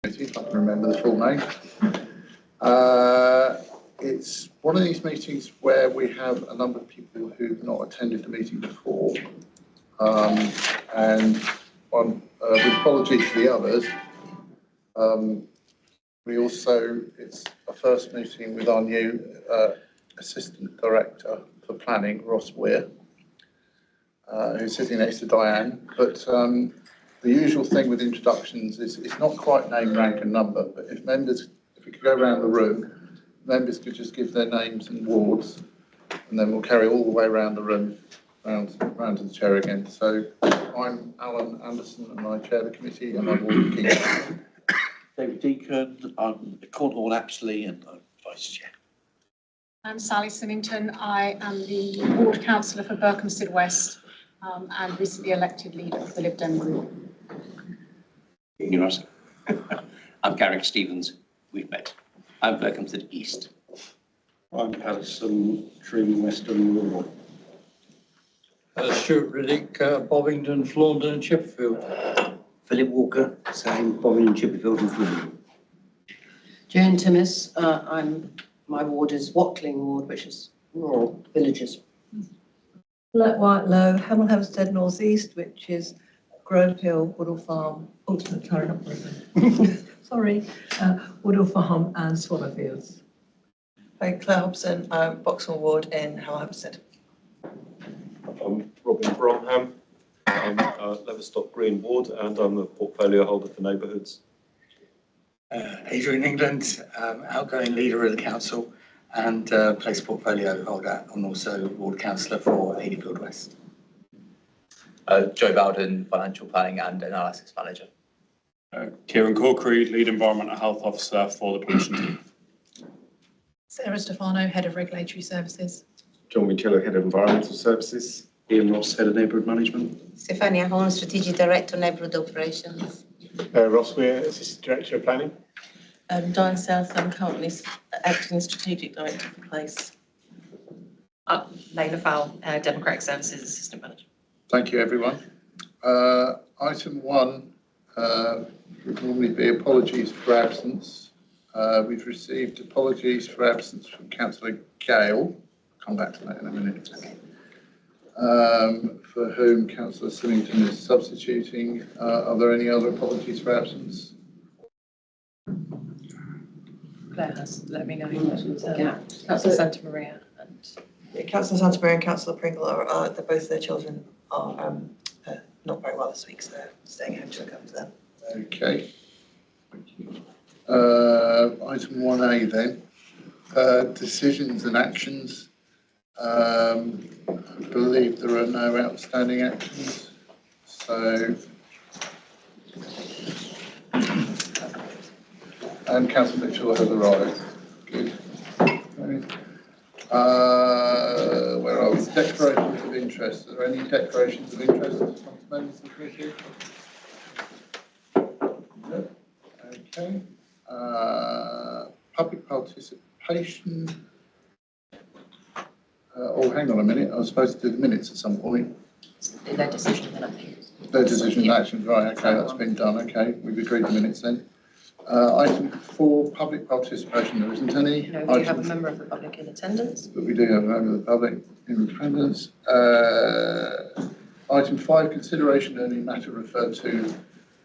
if I can remember the full name. It's one of these meetings where we have a number of people who've not attended the meeting before, and with apologies to the others. It's a first meeting with our new Assistant Director for Planning, Ross Weir, who's sitting next to Diane. But the usual thing with introductions is it's not quite name, rank and number, but if we could go around the room, members could just give their names and wards, and then we'll carry all the way around the room, round to the chair again. So I'm Alan Anderson and I chair the committee, and I'm Ward King. David Deacon, I'm Cornwall Apsley and I'm Vice Chair. I'm Sally Symington. I am the Ward Councillor for Berkhamsted West and recently elected leader of the Lib Dem Group. I'm Garrick Stevens. We've met. I'm Berkhamsted East. I'm Patterson, Trim, Western Rural. Stuart Riddick, Bovingdon, Flaundon and Chipperfield. Philip Walker, same, Bovingdon, Chipperfield and Flaundon. Jane Timmis, my ward is Watling Ward, which is rural villages. Black White Low, Hemel Hempstead North East, which is Grove Hill, Woodall Farm, sorry, Woodall Farm and Swallowfields. Hi, Claire Hobson, Boxall Ward in Hemel Hempstead. I'm Robin Bromham. I'm Leverstock Green Ward and I'm the portfolio holder for Neighbourhoods. Adrian England, outgoing leader of the council and place portfolio holder, and also ward councillor for Adeyfield West. Joe Bowden, financial planning and analysis manager. Kieran Corkery, lead environmental health officer for the pollution team. Sarah Stefano, head of regulatory services. John Michello, head of environmental services. Ian Ross, head of neighbourhood management. Stefania Holmes, strategic director, neighbourhood operations. Ross Weir, assistant director of planning. Diane South, I'm currently acting strategic director for place. Layla Fowl, democratic services assistant manager. Thank you, everyone. Item 1 would normally be apologies for absence. We've received apologies for absence from Councillor Gale. I'll come back to that in a minute. For whom Councillor Symington is substituting. Are there any other apologies for absence? Claire has let me know. Councillor Santa Maria and Councillor Santa Maria and Councillor Pringle are both their children are not very well this week, so they're staying home to look after them. Okay. Thank you. Item 1A then. Decisions and actions. I believe there are no outstanding actions, so and Councillor Mitchell has arrived. Good. Okay. Where are we? Declarations of interest. Are there any declarations of interest amongst members of the committee? No. Okay. Public participation. Hang on a minute. I was supposed to do the minutes at some point. their decision and actions. Their decision and actions, right, okay, that's been done, okay. We've agreed the minutes then. Item 4, public participation, there isn't any. No, we do have a member of the public in attendance. But we do have a member of the public in attendance. Item 5, consideration of any matter referred to the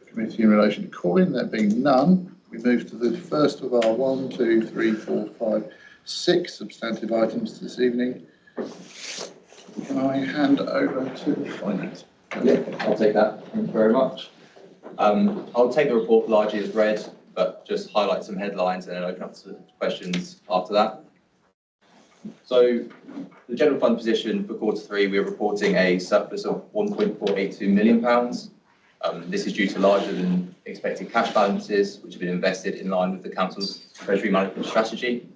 committee in relation to calling. There being none, we move to the first of our 1, 2, 3, 4, 5, 6 substantive items this evening. Can I hand over to finance? Yeah, I'll take that. Thank you very much. I'll take the report largely as read, but just highlight some headlines and then open up to questions after that. So, the general fund position for quarter 3, we're reporting a surplus of £1.482 million. This is due to larger than expected cash balances, which have been invested in line with the council's treasury management strategy.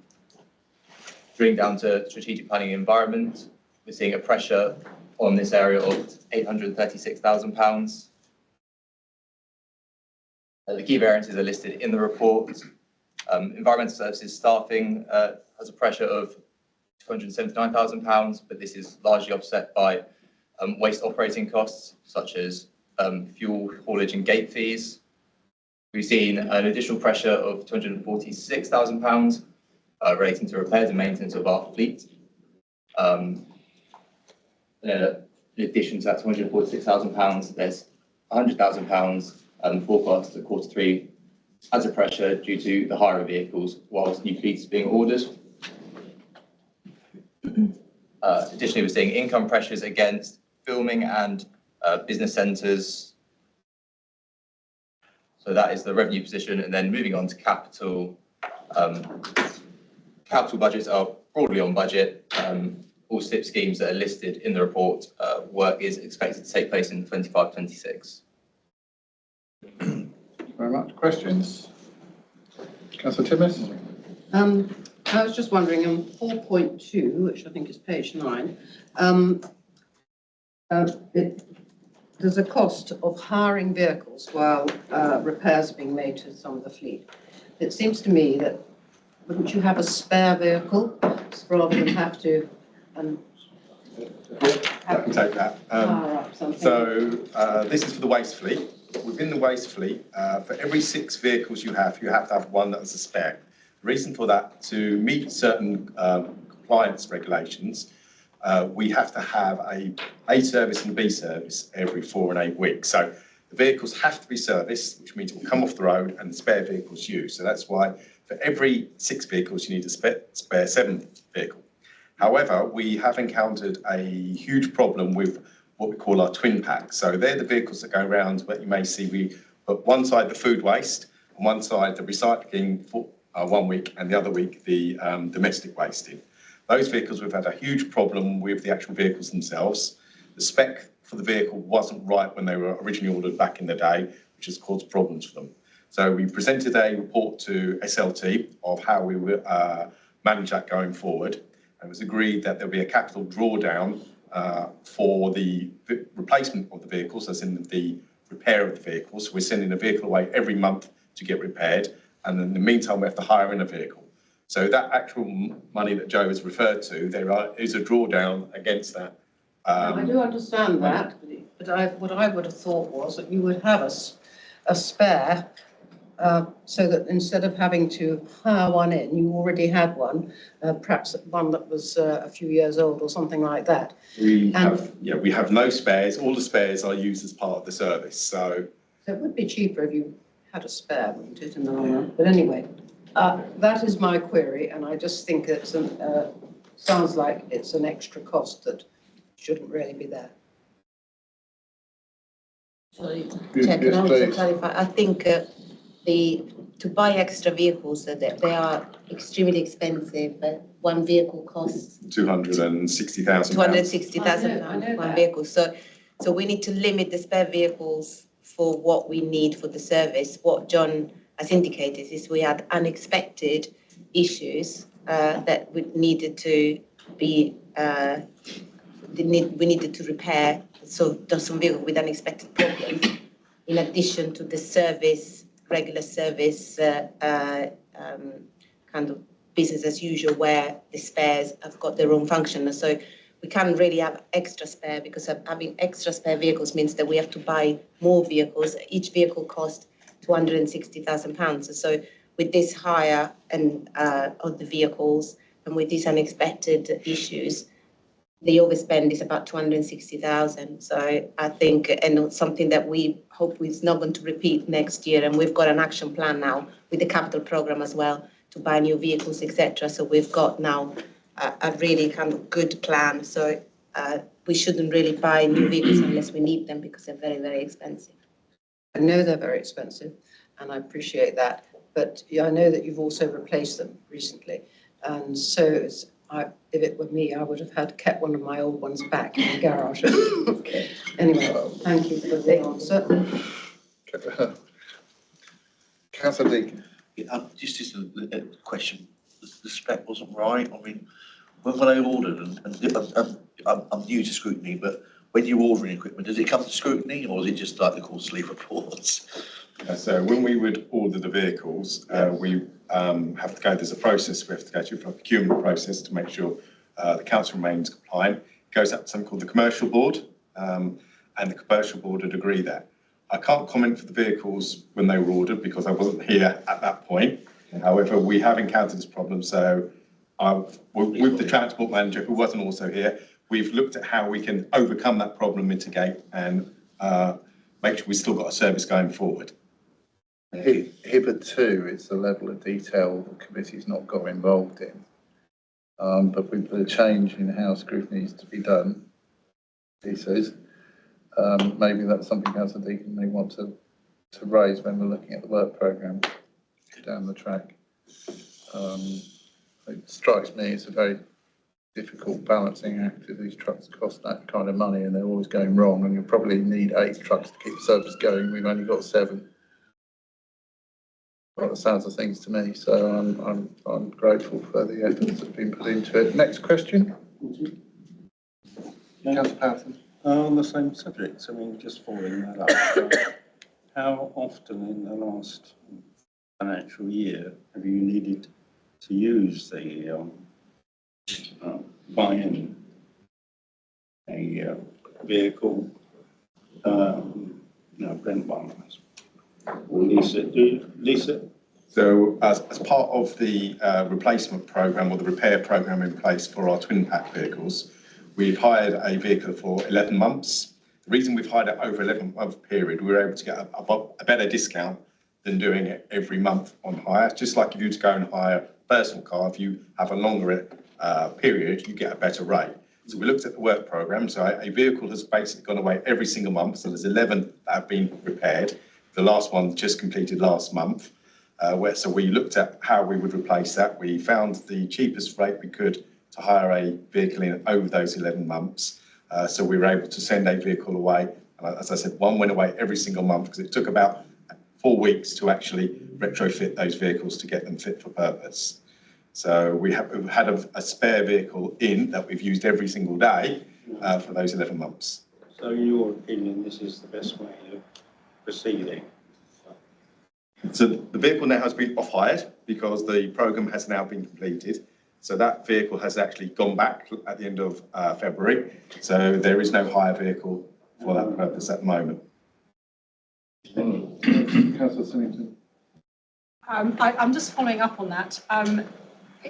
Drilling down to strategic planning and environment, we're seeing a pressure on this area of £836,000. The key variances are listed in the report. Environmental services staffing has a pressure of £279,000, but this is largely offset by waste operating costs, such as fuel, haulage and gate fees. We've seen an additional pressure of £246,000 relating to repairs and maintenance of our fleet. In addition to that £246,000, there's £100,000 forecast at Q3 as a pressure due to the hire of vehicles whilst new fleets are being ordered. Additionally, we're seeing income pressures against filming and business centres. So that is the revenue position. And then moving on to capital. Capital budgets are broadly on budget. All SIP schemes that are listed in the report, work is expected to take place in 25-26. Thank you very much. Questions? Councillor Timmis? I was just wondering on 4.2, which I think is page 9, there's a cost of hiring vehicles while repairs are being made to some of the fleet. It seems to me that wouldn't you have a spare vehicle rather than have to I can take that. hire up something? So this is for the waste fleet. Within the waste fleet, for every 6 vehicles you have to have one that is a spare. The reason for that, to meet certain compliance regulations, we have to have a A service and a B service every 4 and 8 weeks. So the vehicles have to be serviced, which means it will come off the road and the spare vehicles used. So that's why for every 6 vehicles, you need a spare 7th vehicle. However, we have encountered a huge problem with what we call our twin packs. So they're the vehicles that go around, but you may see we put one side the food waste, and one side the recycling for 1 week, and the other week the domestic waste in. Those vehicles, we've had a huge problem with the actual vehicles themselves. The spec for the vehicle wasn't right when they were originally ordered back in the day, which has caused problems for them. So we presented a report to SLT of how we will manage that going forward. And it was agreed that there'll be a capital drawdown for the replacement of the vehicles, as in the repair of the vehicles. So we're sending a vehicle away every month to get repaired, and in the meantime we have to hire in a vehicle. So that actual money that Joe has referred to, is a drawdown against that. I do understand that, but what I would have thought was that you would have a spare, so that instead of having to hire one in, you already had one, perhaps one that was a few years old or something like that. We have no spares. All the spares are used as part of the service. So it would be cheaper if you had a spare, wouldn't it, in the long run? But anyway, that is my query, and I just think it's sounds like it's an extra cost that shouldn't really be there. Sorry, Chair, can I also clarify? I think to buy extra vehicles, they are extremely expensive. One vehicle costs £260,000. £260,000 one vehicle. So we need to limit the spare vehicles for what we need for the service. What John has indicated is we had unexpected issues that we needed to be we needed to repair. So there's some vehicles with unexpected problems, in addition to the service, regular service, kind of business as usual, where the spares have got their own function. And so we can't really have extra spare, because having extra spare vehicles means that we have to buy more vehicles. Each vehicle costs £260,000. So with this hire and of the vehicles, and with these unexpected issues, the overspend is about 260,000. So I think, and something that we hope is not going to repeat next year. And we've got an action plan now with the capital program as well to buy new vehicles, etc. So we've got now a really kind of good plan. So we shouldn't really buy new vehicles unless we need them, because they're very, very expensive. I know they're very expensive, and I appreciate that. But I know that you've also replaced them recently. And so if it were me, I would have kept one of my old ones back in the garage. Okay. Anyway, thank you for the answer. Councillor Deacon. Just a question. The spec wasn't right. I mean, when I ordered, and I'm new to Scrutiny, but when you're ordering equipment, does it come to Scrutiny, or is it just like the quarterly reports? So when we would order the vehicles, we have to go, there's a process, we have to go through a procurement process to make sure the council remains compliant. It goes up to something called the commercial board, and the commercial board would agree that. I can't comment for the vehicles when they were ordered because I wasn't here at that point. However, we have encountered this problem, so with the transport manager, who wasn't also here, we've looked at how we can overcome that problem, mitigate, and make sure we've still got a service going forward. Hitherto, it's the level of detail the committee's not got involved in. But with the change in how scrutiny needs to be done, he says, maybe that's something Councillor Deacon may want to raise when we're looking at the work programme down the track. It strikes me as a very difficult balancing act if these trucks cost that kind of money and they're always going wrong, and you probably need 8 trucks to keep the service going. We've only got 7. Well, that sounds of things to me, so I'm grateful for the efforts that have been put into it. Next question. Councillor Patton. On the same subject, I mean, just following that up, how often in the last financial year have you needed to use the buy in a vehicle, rent one, or lease it? Do you lease it? So as part of the replacement programme or the repair programme in place for our twin pack vehicles, we've hired a vehicle for 11 months. The reason we've hired it over 11-month period, we were able to get a better discount than doing it every month on hire. Just like if you were to go and hire a personal car, if you have a longer period, you get a better rate. So we looked at the work programme. So a vehicle has basically gone away every single month. So there's 11 that have been repaired. The last one just completed last month. So we looked at how we would replace that. We found the cheapest rate we could to hire a vehicle in over those 11 months. So we were able to send a vehicle away. And as I said, one went away every single month because it took about 4 weeks to actually retrofit those vehicles to get them fit for purpose. So we've had a spare vehicle in that we've used every single day for those 11 months. So in your opinion, this is the best way of proceeding? So the vehicle now has been off-hired because the programme has now been completed. So that vehicle has actually gone back at the end of February. So there is no hire vehicle for that purpose at the moment. Councillor Symington. I'm just following up on that.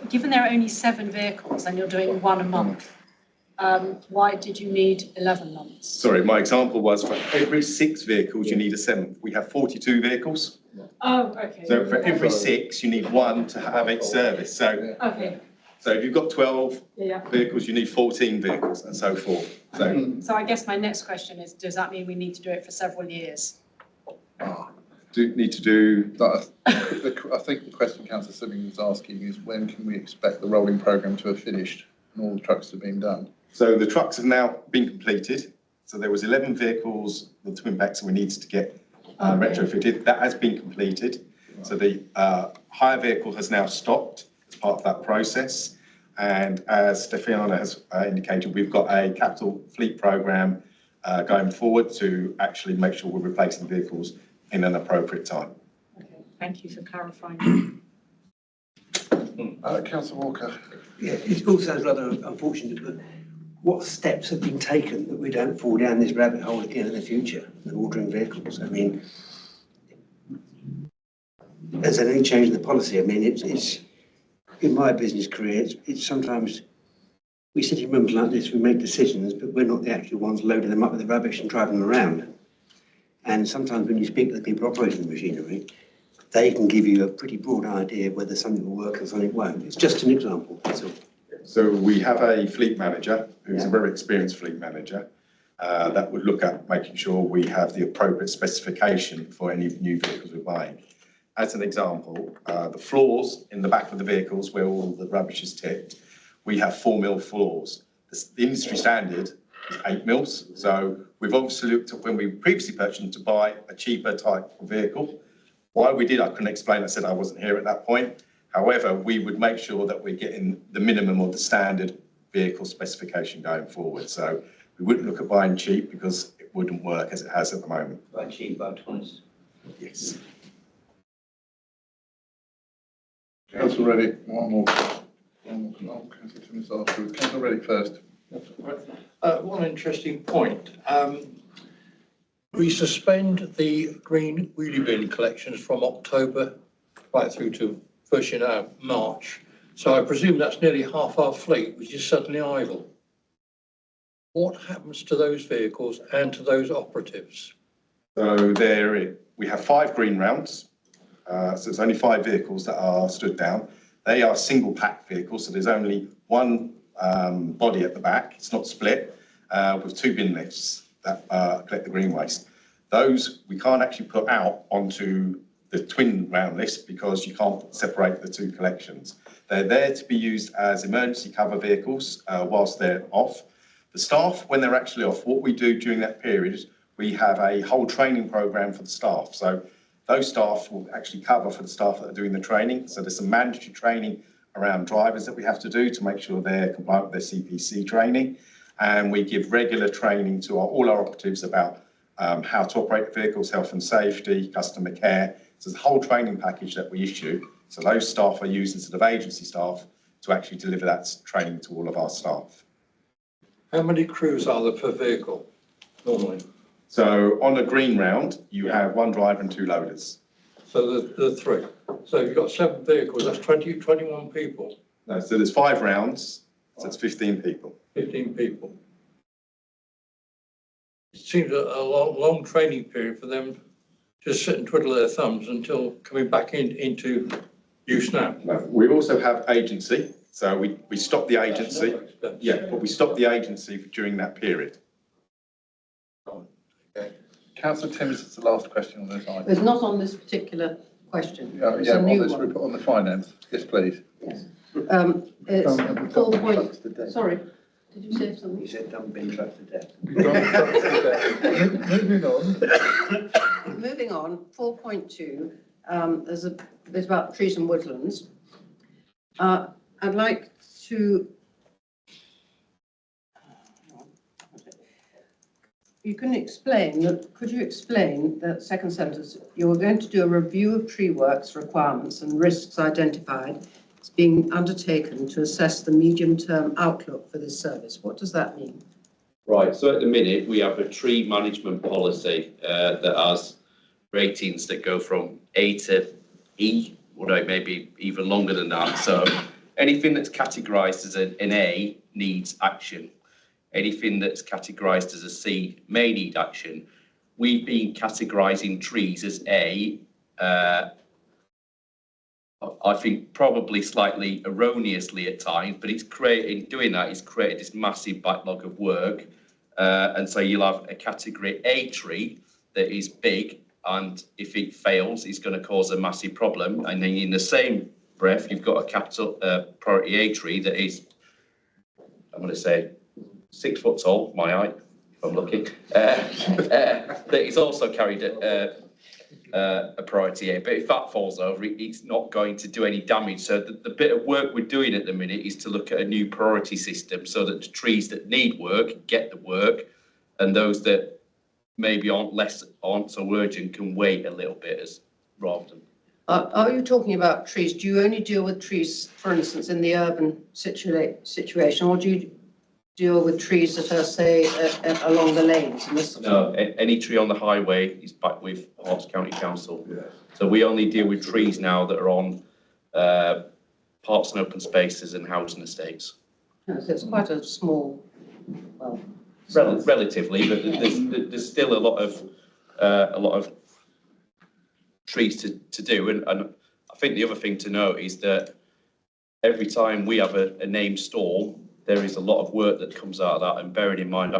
Given there are only 7 vehicles and you're doing 1 a month, why did you need 11 months? Sorry, my example was for every 6 vehicles, you need a 7th. We have 42 vehicles. Oh, okay. So for every 6, you need 1 to have its service. So, okay. So if you've got 12 vehicles, you need 14 vehicles and so forth. So I guess my next question is, does that mean we need to do it for several years? Do need to do. I think the question Councillor Symington is asking is when can we expect the rolling programme to have finished and all the trucks have been done? So the trucks have now been completed. So there was 11 vehicles, the twin backs, we needed to get retrofitted. That has been completed. Right. So the hire vehicle has now stopped as part of that process. And as Stefana has indicated, we've got a capital fleet programme going forward to actually make sure we're replacing vehicles in an appropriate time. Okay, thank you for clarifying. Councillor Walker. Yeah, it all sounds rather unfortunate, but what steps have been taken that we don't fall down this rabbit hole again in the future of ordering vehicles? I mean, has there any change in the policy? I mean, it's in my business career, it's sometimes we sit in rooms like this, we make decisions, but we're not the actual ones loading them up with the rubbish and driving them around. And sometimes when you speak to the people operating the machinery, they can give you a pretty broad idea whether something will work or something won't. It's just an example, that's all. So we have a fleet manager who's a very experienced fleet manager that would look at making sure we have the appropriate specification for any new vehicles we're buying. As an example, the floors in the back of the vehicles where all the rubbish is tipped, we have 4mm floors. The industry standard is 8mm. So we've obviously looked at when we previously purchased to buy a cheaper type of vehicle. Why we did, I couldn't explain. I said I wasn't here at that point. However, we would make sure that we're getting the minimum of the standard vehicle specification going forward. So we wouldn't look at buying cheap because it wouldn't work as it has at the moment. Buy cheap, buy twice. Yes. Councillor Reddy, one more. Councillor Timmins afterwards. Councillor Reddy first. One interesting point. We suspend the green wheelie bin collections from October right through to first year March. So I presume that's nearly half our fleet, which is suddenly idle. What happens to those vehicles and to those operatives? So we have 5 green rounds. So it's only 5 vehicles that are stood down. They are single pack vehicles, so there's only one body at the back. It's not split, with 2 bin lifts that collect the green waste. Those we can't actually put out onto the twin round list because you can't separate the 2 collections. They're there to be used as emergency cover vehicles whilst they're off. The staff, when they're actually off, what we do during that period is we have a whole training program for the staff. So those staff will actually cover for the staff that are doing the training. So there's some mandatory training around drivers that we have to do to make sure they're compliant with their CPC training. And we give regular training to all our operatives about how to operate the vehicles, health and safety, customer care. So there's a whole training package that we issue. So those staff are used instead of agency staff to actually deliver that training to all of our staff. How many crews are there per vehicle normally? So on a green round, you have 1 driver and 2 loaders. So the 3. So you've got 7 vehicles, that's 21 people. No, so there's 5 rounds, so it's 15 people. 15 people. It seems a long training period for them to sit and twiddle their thumbs until coming back into use now. No, we also have agency, so we stop the agency. Yeah, but we stop the agency during that period. Okay. Councillor Timms is the last question on this item. It's not on this particular question. It's Yeah, a on new this one. report on the finance. Yes, please. Yes. It's 4 point, sorry, did you say something? You said don't bin trucks to death. Moving on. Moving on, 4.2, there's a bit about trees and woodlands. I'd like to, could you explain the second sentence? You're going to do a review of tree works requirements and risks identified. It's being undertaken to assess the medium-term outlook for this service. What does that mean? Right, so at the minute we have a tree management policy that has ratings that go from A to E, or maybe even longer than that. So anything that's categorised as an A needs action. Anything that's categorised as a C may need action. We've been categorising trees as A, I think probably slightly erroneously at times, but it's created this massive backlog of work. And so you'll have a category A tree that is big, and if it fails, it's going to cause a massive problem. And then in the same breath, you've got a capital priority A tree that is, I'm going to say, 6 foot tall, my height, if I'm lucky, that is also carried a priority A. But if that falls over, it's not going to do any damage. So the bit of work we're doing at the minute is to look at a new priority system so that the trees that need work get the work, and those that maybe aren't so urgent can wait a little bit rather than. Are you talking about trees? Do you only deal with trees, for instance, in the urban situation, or do you deal with trees that are, say, along the lanes? No, any tree on the highway is back with Herts County Council. Yeah. So we only deal with trees now that are on parks and open spaces and housing estates. So it's quite a small, well, relatively, but there's still a lot of trees to do, and I think the other thing to note is that every time we have a named storm, there is a lot of work that comes out of that, and bearing in mind,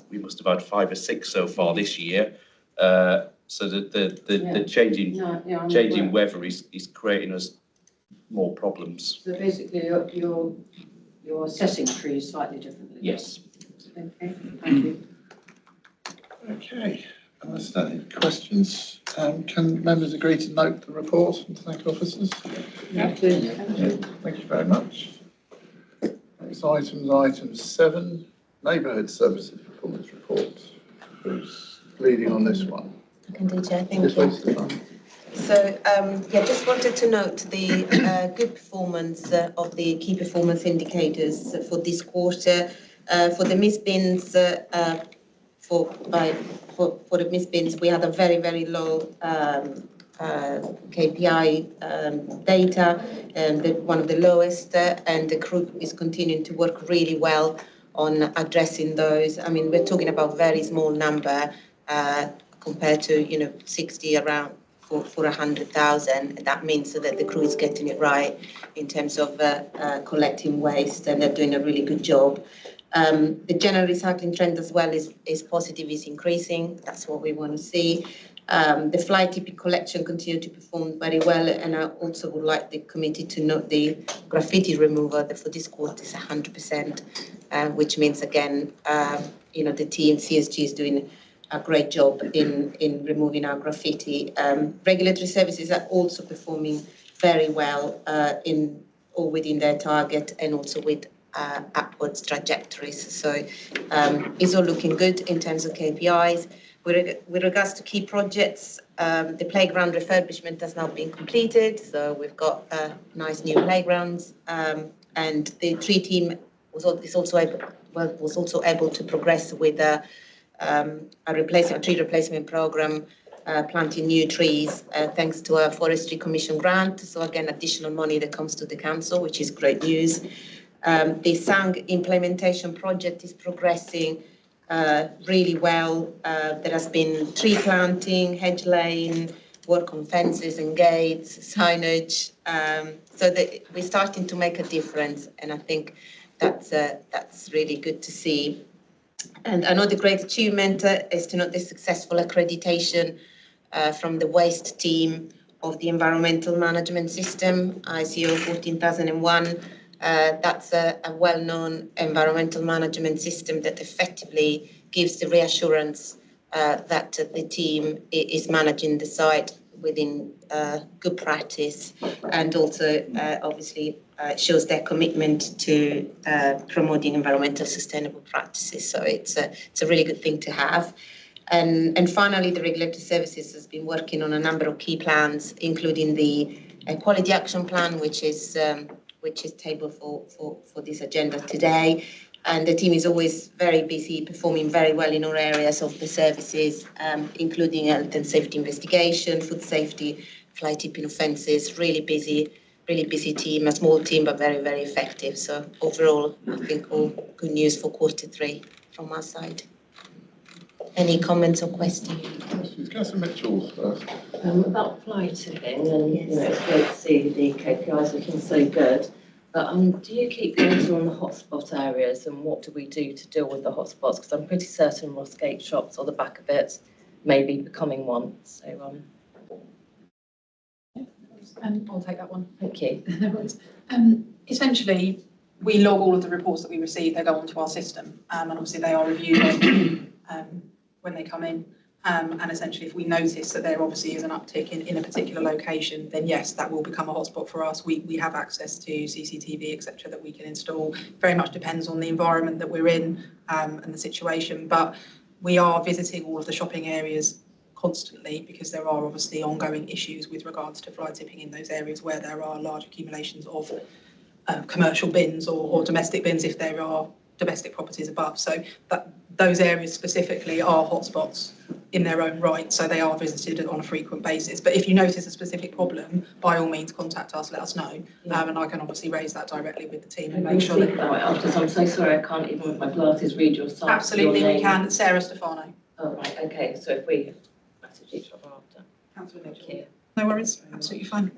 we must have had 5 or 6 so far this year. So the changing weather is creating us more problems. So basically, you're assessing trees slightly differently. Yes. Okay, thank you. Okay, unless there are any questions, can members agree to note the report and thank officers? Absolutely. Thank you very much. Next item is item 7, Neighbourhood Services Performance Report. Who's leading on this one? I can do, Chair, thank you. So, just wanted to note the good performance of the key performance indicators for this quarter. For the misbins, by for the missed bins, we had a very, very low KPI data, one of the lowest, and the crew is continuing to work really well on addressing those. I mean, we're talking about very small number compared to 60 around for 100,000. That means that the crew is getting it right in terms of collecting waste, and they're doing a really good job. The general recycling trend as well is positive, is increasing. That's what we want to see. The fly tipping collection continue to perform very well, and I also would like the committee to note the graffiti removal for this quarter is 100%, which means again, the team CSG is doing a great job in removing our graffiti. Regulatory services are also performing very well within their target, and also with upwards trajectories. So it's all looking good in terms of KPIs. With regards to key projects, the playground refurbishment has now been completed, so we've got nice new playgrounds, and the tree team was also able to progress with a tree replacement program, planting new trees thanks to a Forestry Commission grant. So again, additional money that comes to the council, which is great news. The SANG implementation project is progressing really well. There has been tree planting, hedge laying, work on fences and gates, signage, so that we're starting to make a difference, and I think that's really good to see. And another great achievement is to note the successful accreditation from the waste team of the environmental management system, ISO 14001. That's a well-known environmental management system that effectively gives the reassurance that the team is managing the site within good practice, and also obviously shows their commitment to promoting environmental sustainable practices. So it's a really good thing to have. And finally, the regulatory services has been working on a number of key plans, including the quality action plan, which is tabled for this agenda today. And the team is always very busy, performing very well in all areas of the services, including health and safety investigation, food safety, fly tipping offences. Really busy team, a small team, but very, very effective. So overall, I think all good news for Q3 from our side. Any comments or questions? Councillor Mitchell first. About fly tipping, and it's great to see the KPIs looking so good. But do you keep data on the hotspot areas, and what do we do to deal with the hotspots? Because I'm pretty certain Rossgate shops or the back of it may be becoming one. So I'll take that one. thank you. No worries. Essentially, we log all of the reports that we receive. They go onto our system, and obviously they are reviewed when they come in. And essentially, if we notice that there obviously is an uptick in a particular location, then yes, that will become a hotspot for us. We have access to CCTV, etc., that we can install. Very much depends on the environment that we're in and the situation. But we are visiting all of the shopping areas constantly, because there are obviously ongoing issues with regards to fly tipping in those areas where there are large accumulations of commercial bins or domestic bins, if there are domestic properties above. So those areas specifically are hotspots in their own right, so they are visited on a frequent basis. But if you notice a specific problem, by all means contact us, let us know, and I can obviously raise that directly with the team and make sure that... I'm so sorry, I can't even with my glasses read your site. Absolutely, we can. Sarah Stefano. Oh, right, okay, so if we message each other after. Councillor Mitchell. No worries, absolutely fine.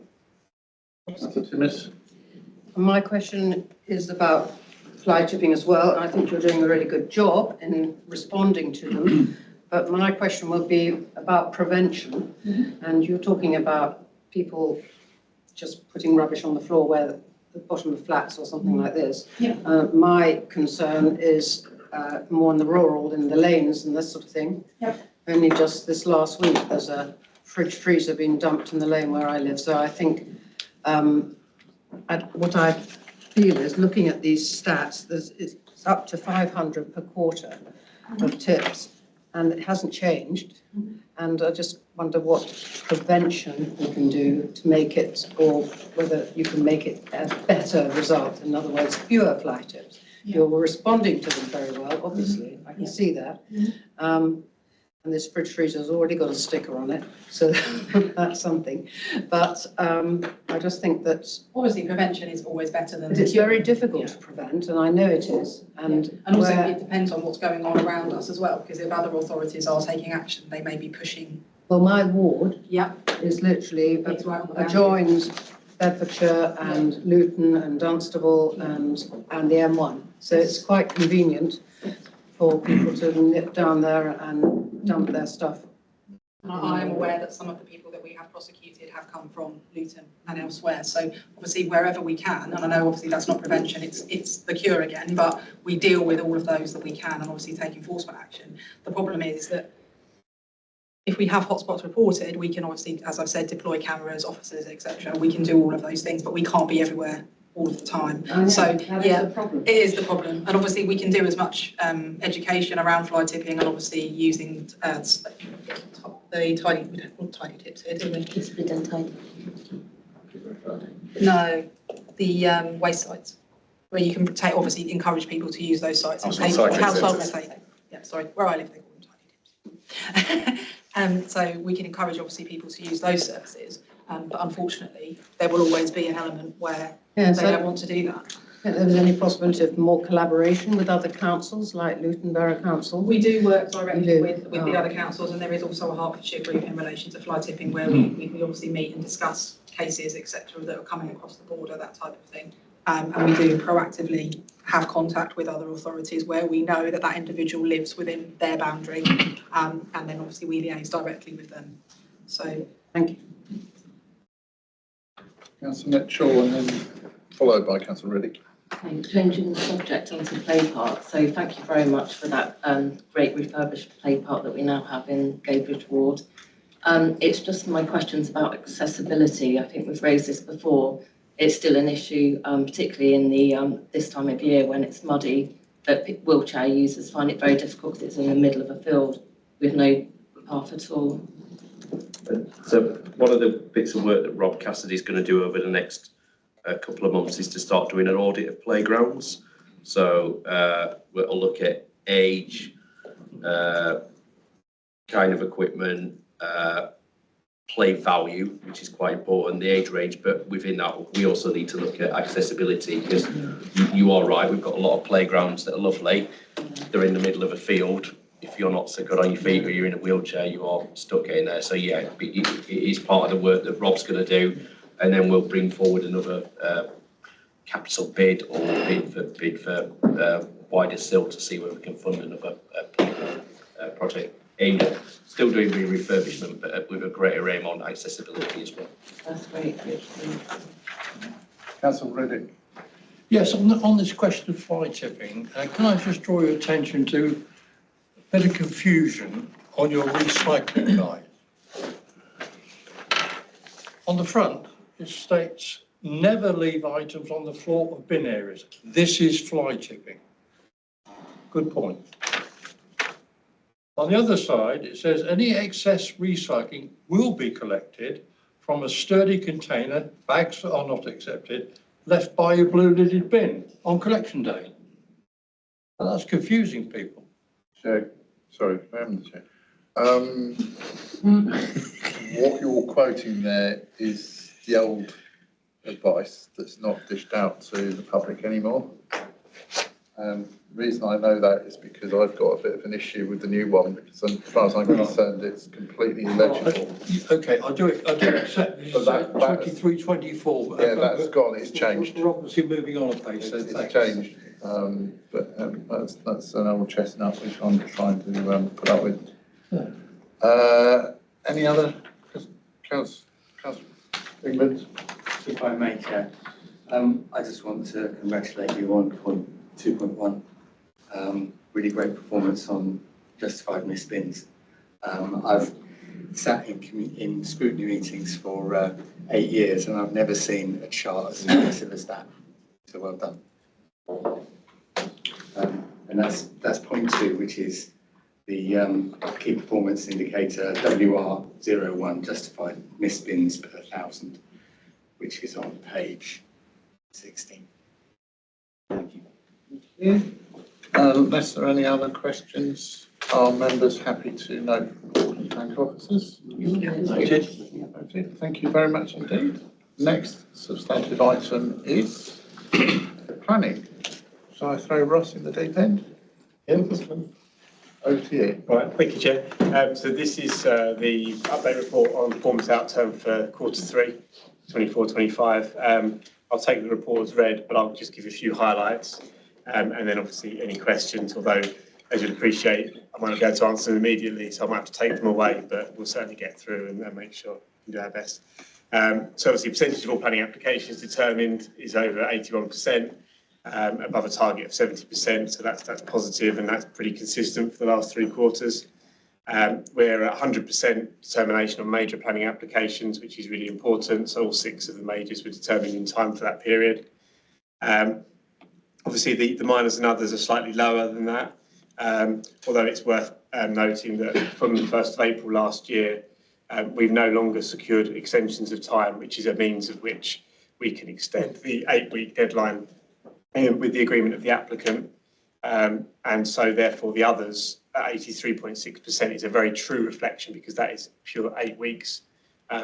My question is about fly tipping as well, and I think you're doing a really good job in responding to them. But my question would be about prevention, and you're talking about people just putting rubbish on the floor where the bottom of flats or something like this. My concern is more in the rural, in the lanes and this sort of thing. Only just this last week, there's a fridge freezer being dumped in the lane where I live. So I think what I feel is, looking at these stats, it's up to 500 per quarter of tips, and it hasn't changed. And I just wonder what prevention you can do to make it, or whether you can make it a better result. In other words, fewer fly tips. You're responding to them very well, obviously. I can see that. and this fridge freezer's already got a sticker on it, so that's something. But I just think that Obviously, prevention is always better than. it's very difficult to prevent, and I know it is. And also where- it depends on what's going on around us as well, because if other authorities are taking action, they may be pushing. Well, my ward Yeah. is literally It's right on the boundary. adjoins Bedfordshire and Luton and Dunstable and the M1. So it's quite convenient for people to nip down there and dump their stuff. And I am aware that some of the people that we have prosecuted have come from Luton and elsewhere. So obviously wherever we can, and I know obviously that's not prevention, it's the cure again, but we deal with all of those that we can and obviously take enforcement action. The problem is that if we have hotspots reported, we can obviously, as I've said, deploy cameras, officers, etc. We can do all of those things, but we can't be everywhere all of the time. So yeah, it is the problem. And obviously we can do as much education around fly tipping and obviously using the tidy tips here, do we? It's a bit untidy. No, the waste sites, where you can take, obviously encourage people to use those sites. Household methane. Yeah, sorry, where I live they call them tidy tips. So we can encourage obviously people to use those services, but unfortunately there will always be an element where they don't want to do that. Think there was any possibility of more collaboration with other councils like Luton Borough Council? We do work directly with the other councils, and there is also a Hertfordshire group in relation to fly tipping where we obviously meet and discuss cases, etc., that are coming across the border, that type of thing. And we do proactively have contact with other authorities where we know that that individual lives within their boundary, and then obviously we liaise directly with them. So thank you. Councillor Mitchell and then followed by Councillor Riddick. Okay, changing the subject onto play park. So thank you very much for that great refurbished play park that we now have in Neighbourhood ward. It's just my questions about accessibility. I think we've raised this before. It's still an issue, particularly in the this time of year when it's muddy, that wheelchair users find it very difficult because it's in the middle of a field with no path at all. So one of the bits of work that Rob Cassidy is going to do over the next couple of months is to start doing an audit of playgrounds. So we'll look at age, kind of equipment, play value, which is quite important, the age range, but within that we also need to look at accessibility, because you are right, we've got a lot of playgrounds that are lovely, they're in the middle of a field. If you're not so good on your feet or you're in a wheelchair, you are stuck in there. So yeah, it is part of the work that Rob's going to do, and then we'll bring forward another capital bid or bid for wider still to see whether we can fund another project aimed at still doing refurbishment, but with a greater aim on accessibility as well. That's great. Councillor Riddick. Yes, on this question of fly tipping, can I just draw your attention to a bit of confusion on your recycling guide. On the front, it states, never leave items on the floor or bin areas. This is fly tipping. Good point. On the other side, it says any excess recycling will be collected from a sturdy container, bags that are not accepted, left by a blue lidded bin on collection day. And that's confusing people. Chair, sorry, Madam Chair. What you're quoting there is the old advice that's not dished out to the public anymore. The reason I know that is because I've got a bit of an issue with the new one, because as far as I'm concerned, it's completely illegible. Okay, I do accept this, 23, 24. Yeah, that's gone, it's changed. We're obviously moving on a page, so it's changed, but that's an old chestnut which I'm trying to put up with. Any other? Councillor England? If I may, Chair, I just want to congratulate you on point 2.1. Really great performance on justified misspins. I've sat in scrutiny meetings for 8 years and I've never seen a chart as impressive as that. So well done. And that's point 2, which is the key performance indicator WR01, justified misspins per 1,000, which is on page 16. Thank you. Unless there are any other questions, Are members happy to note bank officers? Noted. Thank you very much indeed. Next substantive item is planning. Shall I throw Ross in the deep end? Over to you. Right, thank you, Chair. So this is the update report on performance outturn for Q3, 24-25. I'll take the report as read, but I'll just give a few highlights, and then obviously any questions, although as you'd appreciate, I might not be able to answer them immediately, so I might have to take them away, but we'll certainly get through and make sure we do our best. So obviously percentage of all planning applications determined is over 81%. Above a target of 70%, so that's positive, and that's pretty consistent for the last 3 quarters. We're at 100% determination on major planning applications, which is really important. So all 6 of the majors were determined in time for that period. Obviously, the minors and others are slightly lower than that, although it's worth noting that from the 1st of April last year, we've no longer secured extensions of time, which is a means of which we can extend the 8-week deadline with the agreement of the applicant, and so therefore the others at 83.6% is a very true reflection, because that is pure 8 weeks,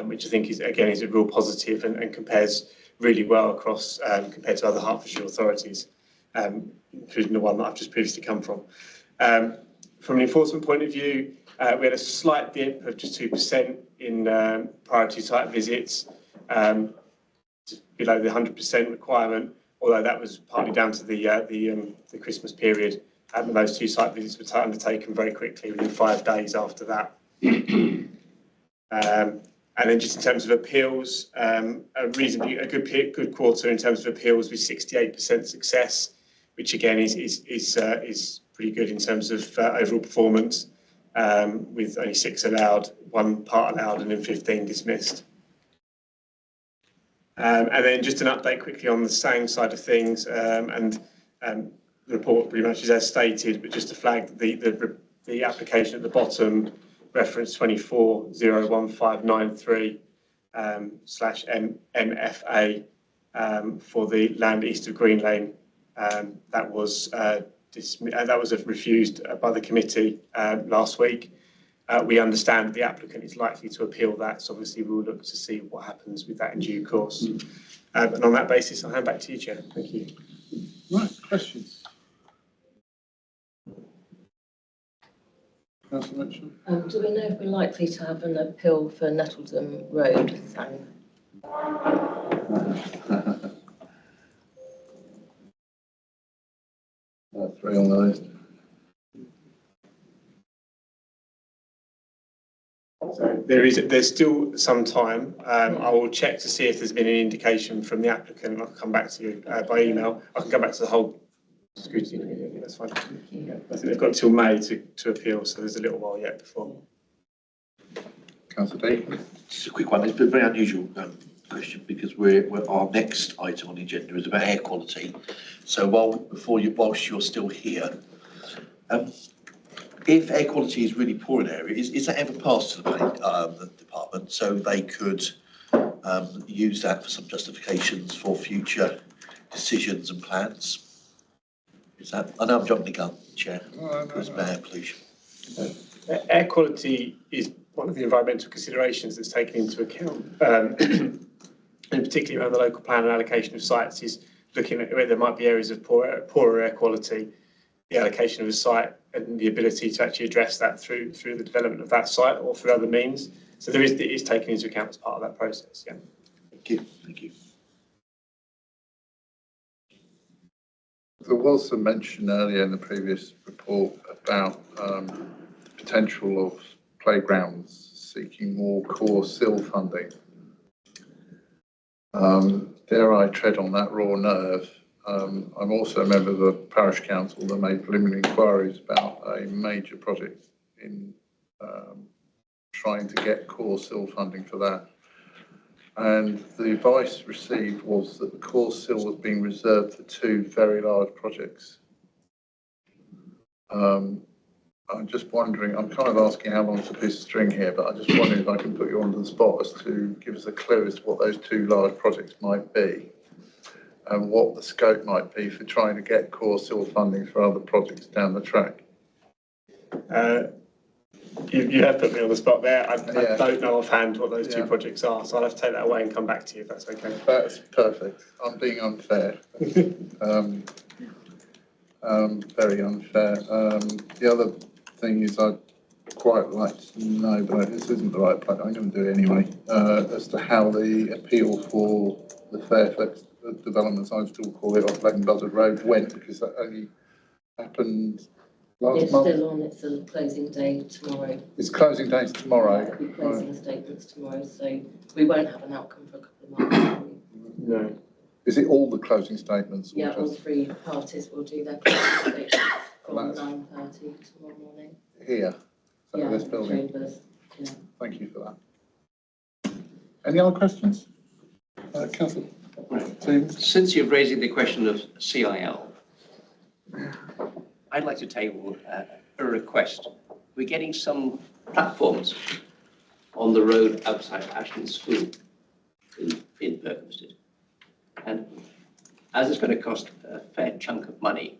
which I think is a real positive and compares really well across compared to other Hertfordshire authorities, including the one that I've just previously come from. From an enforcement point of view, we had a slight dip of just 2% in priority site visits, below the 100% requirement, although that was partly down to the Christmas period, and those 2 site visits were undertaken very quickly, within 5 days after that. And then just in terms of appeals, a good quarter in terms of appeals with 68% success, which again is pretty good in terms of overall performance, with only 6 allowed, 1 part allowed, and then 15 dismissed. And then just an update quickly on the SANG side of things, and the report pretty much is as stated, but just to flag the application at the bottom, reference 24-01593 /MFA for the land east of Green Lane. That was refused by the committee last week. We understand that the applicant is likely to appeal that, so obviously we will look to see what happens with that in due course. And on that basis, I'll hand back to you, Chair. Thank you. Right, questions? Councillor Mitchell? Do we know if we're likely to have an appeal for Nettledham Road, Sang? 3 on the list. So there's still some time. I will check to see if there's been an indication from the applicant. I'll come back to you by email. I can come back to the whole scrutiny. That's fine. I think they've got till May to appeal, so there's a little while yet before. Councillor Deacon? Just a quick one. It's a very unusual question, because our next item on the agenda is about air quality. So whilst you're still here, if air quality is really poor in an area, is that ever passed to the planning department, so they could use that for some justifications for future decisions and plans? Is that? I know I'm jumping the gun, Chair. It's air pollution. Air quality is one of the environmental considerations that's taken into account, and particularly around the local plan and allocation of sites, is looking at where there might be areas of poorer air quality, the allocation of a site, and the ability to actually address that through the development of that site or through other means. So it is taken into account as part of that process. Yeah. Thank you. Thank you. There was some mention earlier in the previous report about the potential of playgrounds seeking more core SIL funding. Dare I tread on that raw nerve? I'm also a member of the parish council that made preliminary inquiries about a major project in trying to get core SIL funding for that. And the advice received was that the core SIL was being reserved for 2 very large projects. I'm just wondering, I'm kind of asking how long's a piece of string here, but I'm just wondering if I can put you onto the spot as to give us a clue as to what those 2 large projects might be, and what the scope might be for trying to get core SIL funding for other projects down the track. You have put me on the spot there. I Yeah. don't know offhand what those two Yeah. projects are, so I'll have to take that away and come back to you if that's okay. That's perfect. I'm being unfair. Very unfair. The other thing is I'd quite like to know, but this isn't the right place, I'm going to do it anyway, as to how the appeal for the Fairfax developments, I still call it, off Leighton Buzzard Road, went, because that only happened last It's month. still on, it's a closing day tomorrow. It's closing days tomorrow. It'll be closing statements tomorrow, so we won't have an outcome for a couple of months. No. Is it all the closing statements? Or Yeah, all just three parties will do their closing statements from That's- 9:30 tomorrow morning. here? So Yeah, this building? chambers, yeah. Thank you for that. Any other questions? Councillor Team? Since you're raising the question of CIL, I'd like to table a request. We're getting some platforms on the road outside Ashton School in Berkhamsted. And as it's going to cost a fair chunk of money,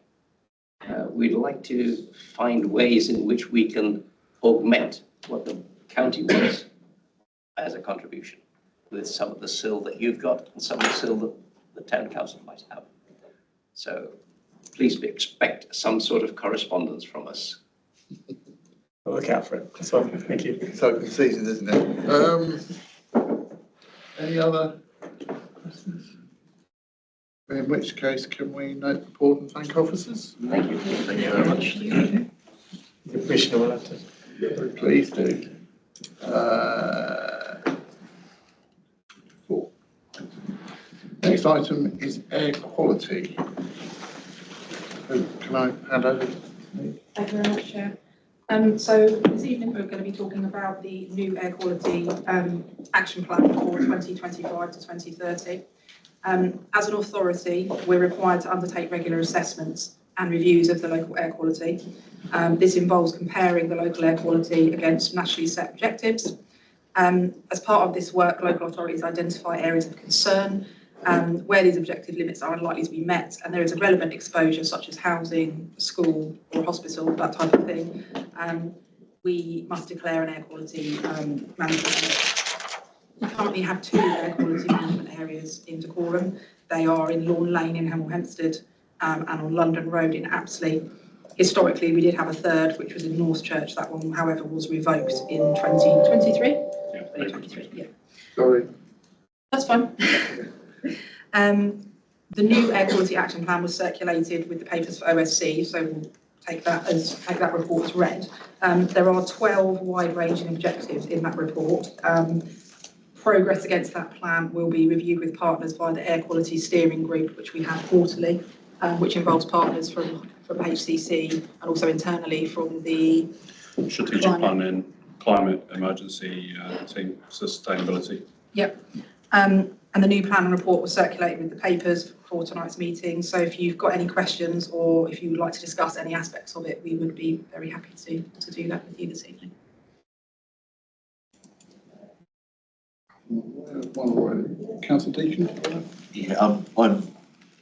we'd like to find ways in which we can augment what the county wants as a contribution with some of the sill that you've got and some of the sill that the town council might have. So please expect some sort of correspondence from us. I'll look out for it. That's fine. Thank you. It's open season, isn't it? Any other questions? In which case, can we note, report and thank officers? Thank you. Thank you very much. The Commissioner will have to. Please do. 4. Next item is air quality. Can I hand over? Thank you very much, Chair. So this evening we're going to be talking about the new air quality action plan for 2025 to 2030. As an authority, we're required to undertake regular assessments and reviews of the local air quality. This involves comparing the local air quality against nationally set objectives. As part of this work, local authorities identify areas of concern where these objective limits are unlikely to be met, and there is a relevant exposure such as housing, school or hospital, that type of thing. We must declare an air quality management area. We currently have 2 air quality management areas in Dacorum. They are in Lawn Lane in Hemel Hempstead and on London Road in Apsley. Historically, we did have a third, which was in North Church. That one, however, was revoked in 2023. Yeah, 2023, yeah. Sorry. That's fine. The new air quality action plan was circulated with the papers for OSC, so we'll take that report as read. There are 12 wide-ranging objectives in that report. Progress against that plan will be reviewed with partners via the Air Quality Steering Group, which we have quarterly, which involves partners from HCC and also internally from the Strategic planning, climate emergency team, sustainability. Yep. And the new plan and report was circulated with the papers for tonight's meeting. So if you've got any questions or if you would like to discuss any aspects of it, we would be very happy to do that with you this evening. One already. Councillor Deacon? Yeah,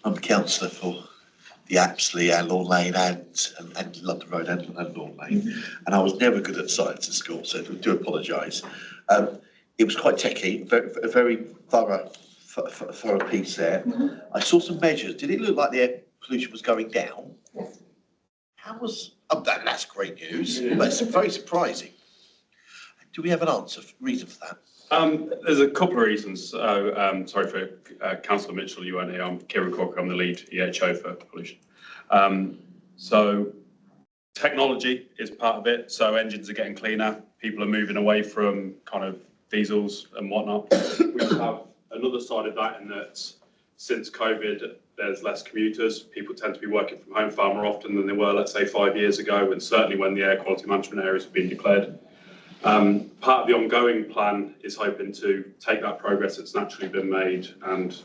I'm councillor for the Apsley and Lawn Lane and London Road and Lawn Lane. And I was never good at science at school, so I do apologise. It was quite techy, very thorough piece there. I saw some measures. Did it look like the air pollution was going down? Yes. How was, that's great news, but it's very surprising. Do we have an reason for that? There's a couple of reasons. Sorry for Councillor Mitchell, you weren't here. I'm Kieran Corker, I'm the lead EHO for pollution. So technology is part of it. So engines are getting cleaner. People are moving away from kind of diesels and whatnot. We have another side of that in that since COVID, there's less commuters. People tend to be working from home far more often than they were, let's say, 5 years ago, and certainly when the air quality management areas have been declared. Part of the ongoing plan is hoping to take that progress that's naturally been made and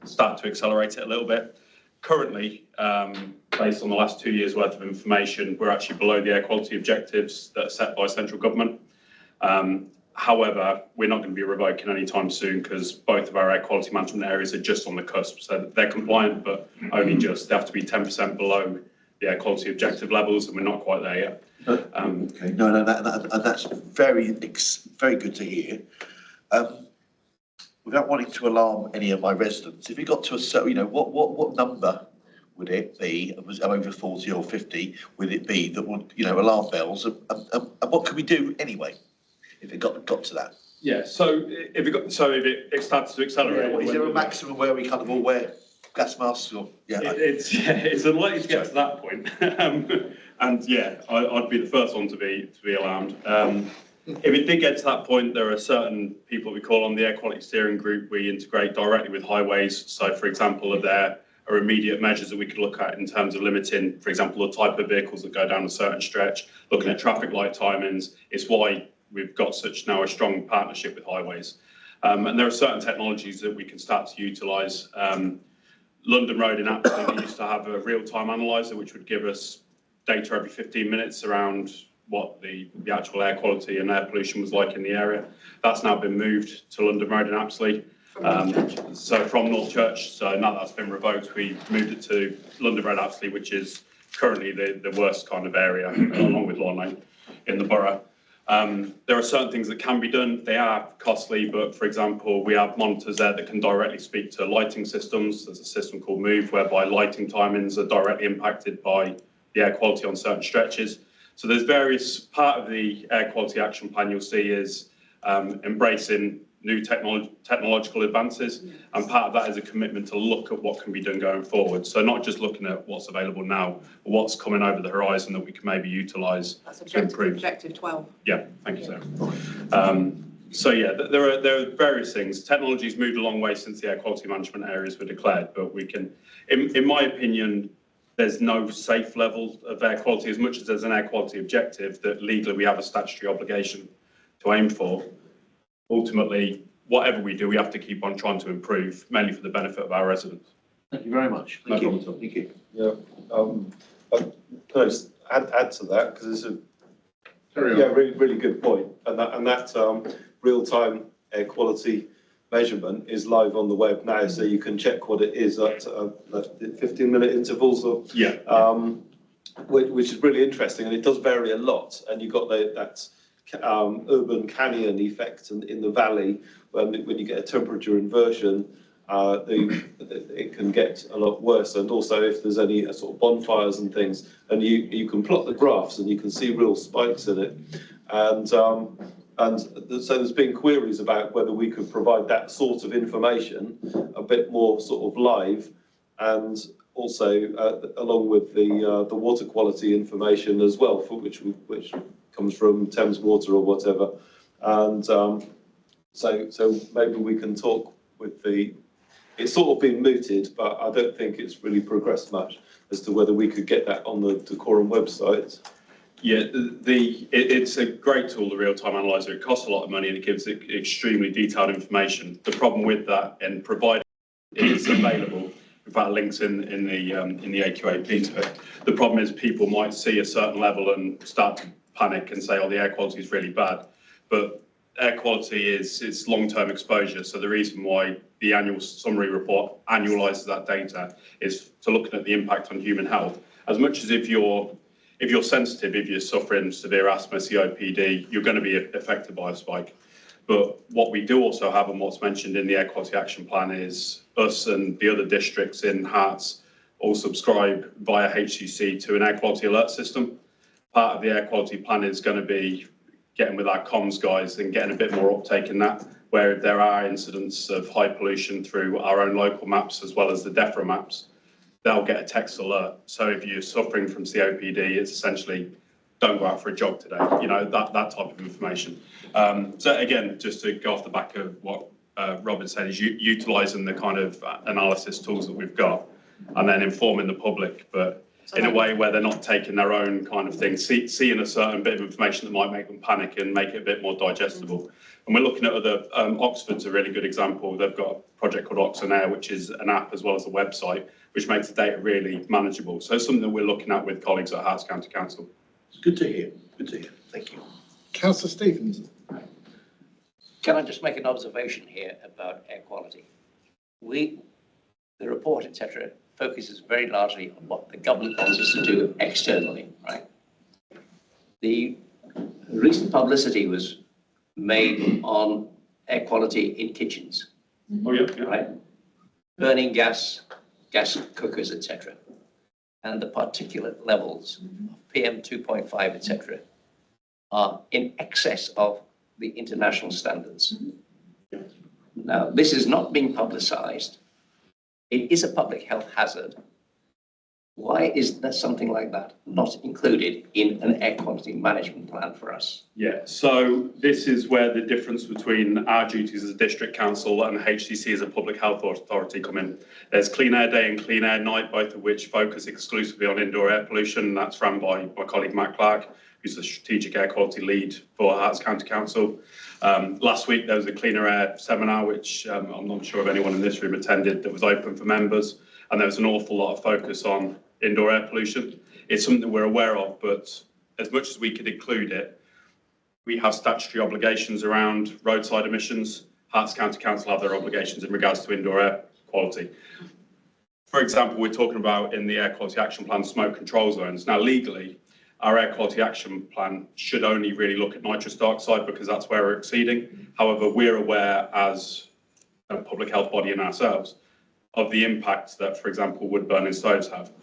start to accelerate it a little bit. Currently, based on the last 2 years' worth of information, we're actually below the air quality objectives that are set by central government. However, we're not going to be revoking anytime soon because both of our air quality management areas are just on the cusp. So they're compliant, but only just. They have to be 10% below the air quality objective levels, and we're not quite there yet. Okay, no, that's very good to hear. Without wanting to alarm any of my residents, if it got to a certain, what number would it be? Was it over 40 or 50? Would it be that would, alarm bells? And what could we do anyway if it got to that? Yeah. So if it starts to accelerate, Is there a maximum where we kind of all wear gas masks or? Yeah. It's unlikely to get to that point. And yeah, I'd be the first one to be alarmed. If it did get to that point, there are certain people we call on the air quality steering group. We integrate directly with highways. So, for example, there are immediate measures that we could look at in terms of limiting, for example, the type of vehicles that go down a certain stretch, looking at traffic light timings. It's why we've got such now a strong partnership with highways. And there are certain technologies that we can start to utilise. London Road in Apsley, we used to have a real-time analyzer, which would give us data every 15 minutes around what the actual air quality and air pollution was like in the area. That's now been moved to London Road in Apsley. So from North Church, so now that's been revoked, we moved it to London Road Apsley, which is currently the worst kind of area, along with Lawn Lane in the borough. There are certain things that can be done. They are costly, but for example, we have monitors there that can directly speak to lighting systems. There's a system called Move, whereby lighting timings are directly impacted by the air quality on certain stretches. So there's various, part of the air quality action plan you'll see is embracing new technological advances, and part of that is a commitment to look at what can be done going forward. So not just looking at what's available now, but what's coming over the horizon that we can maybe utilise to improve. Objective 12. Yeah, thank you, Sarah. So yeah, there are various things. Technology's moved a long way since the air quality management areas were declared, but we can, in my opinion, there's no safe level of air quality as much as there's an air quality objective that legally we have a statutory obligation to aim for. Ultimately, whatever we do, we have to keep on trying to improve, mainly for the benefit of our residents. Thank you very much. Thank you. Thank you. Yeah, can I just add to that, because it's really good point, and that real-time air quality measurement is live on the web now, so you can check what it is at 15-minute intervals, or which is really interesting, and it does vary a lot. And you've got that urban canyon effect in the valley when you get a temperature inversion. It can get a lot worse, and also if there's any sort of bonfires and things, and you can plot the graphs and you can see real spikes in it, and so there's been queries about whether we could provide that sort of information a bit more sort of live, and also along with the water quality information as well, for which comes from Thames Water or whatever, and so maybe we can talk with the. It's sort of been mooted, but I don't think it's really progressed much as to whether we could get that on the Decorum website. Yeah, it's a great tool, the real-time analyzer. It costs a lot of money and it gives it extremely detailed information. The problem with that, and provided it is available, in fact, links in the AQAP to it. The problem is people might see a certain level and start to panic and say, "Oh, the air quality is really bad," but air quality is long-term exposure. So the reason why the annual summary report annualises that data is to look at the impact on human health. As much as if you're sensitive, if you're suffering severe asthma, COPD, you're going to be affected by a spike. But what we do also have, and what's mentioned in the Air Quality Action Plan, is us and the other districts in Herts all subscribe via HCC to an air quality alert system. Part of the air quality plan is going to be getting with our comms guys and getting a bit more uptake in that, where there are incidents of high pollution through our own local maps as well as the DEFRA maps, they'll get a text alert. So if you're suffering from COPD, it's essentially, don't go out for a jog today, that type of information. So again, just to go off the back of what Robin said, is utilising the kind of analysis tools that we've got and then informing the public, but in a way where they're not taking their own kind of thing, seeing a certain bit of information that might make them panic and make it a bit more digestible. And we're looking at other, Oxford's a really good example. They've got a project called Oxonair, which is an app as well as a website, which makes the data really manageable. So it's something that we're looking at with colleagues at Herts County Council. It's good to hear. Good to hear. Thank you. Councillor Stevens. Can I just make an observation here about air quality? The report, etc., focuses very largely on what the government wants us to do externally, right? The recent publicity was made on air quality in kitchens. Oh, yeah, right? Burning gas cookers, etc. And the particulate levels of PM 2.5, etc. are in excess of the international standards. Now, this is not being publicized. It is a public health hazard. Why is there something like that not included in an air quality management plan for us? Yeah, so this is where the difference between our duties as a district council and HCC as a public health authority come in. There's Clean Air Day and Clean Air Night, both of which focus exclusively on indoor air pollution. That's run by my colleague Matt Clark, who's the strategic air quality lead for Herts County Council. Last week there was a Cleaner Air seminar, which I'm not sure if anyone in this room attended, that was open for members, and there was an awful lot of focus on indoor air pollution. It's something that we're aware of, but as much as we could include it, we have statutory obligations around roadside emissions. Herts County Council have their obligations in regards to indoor air quality. For example, we're talking about in the Air Quality Action Plan smoke control zones. Now, legally, our Air Quality Action Plan should only really look at nitrous dioxide because that's where we're exceeding. However, we're aware as a public health body in ourselves of the impact that, for example, wood burning stoves have.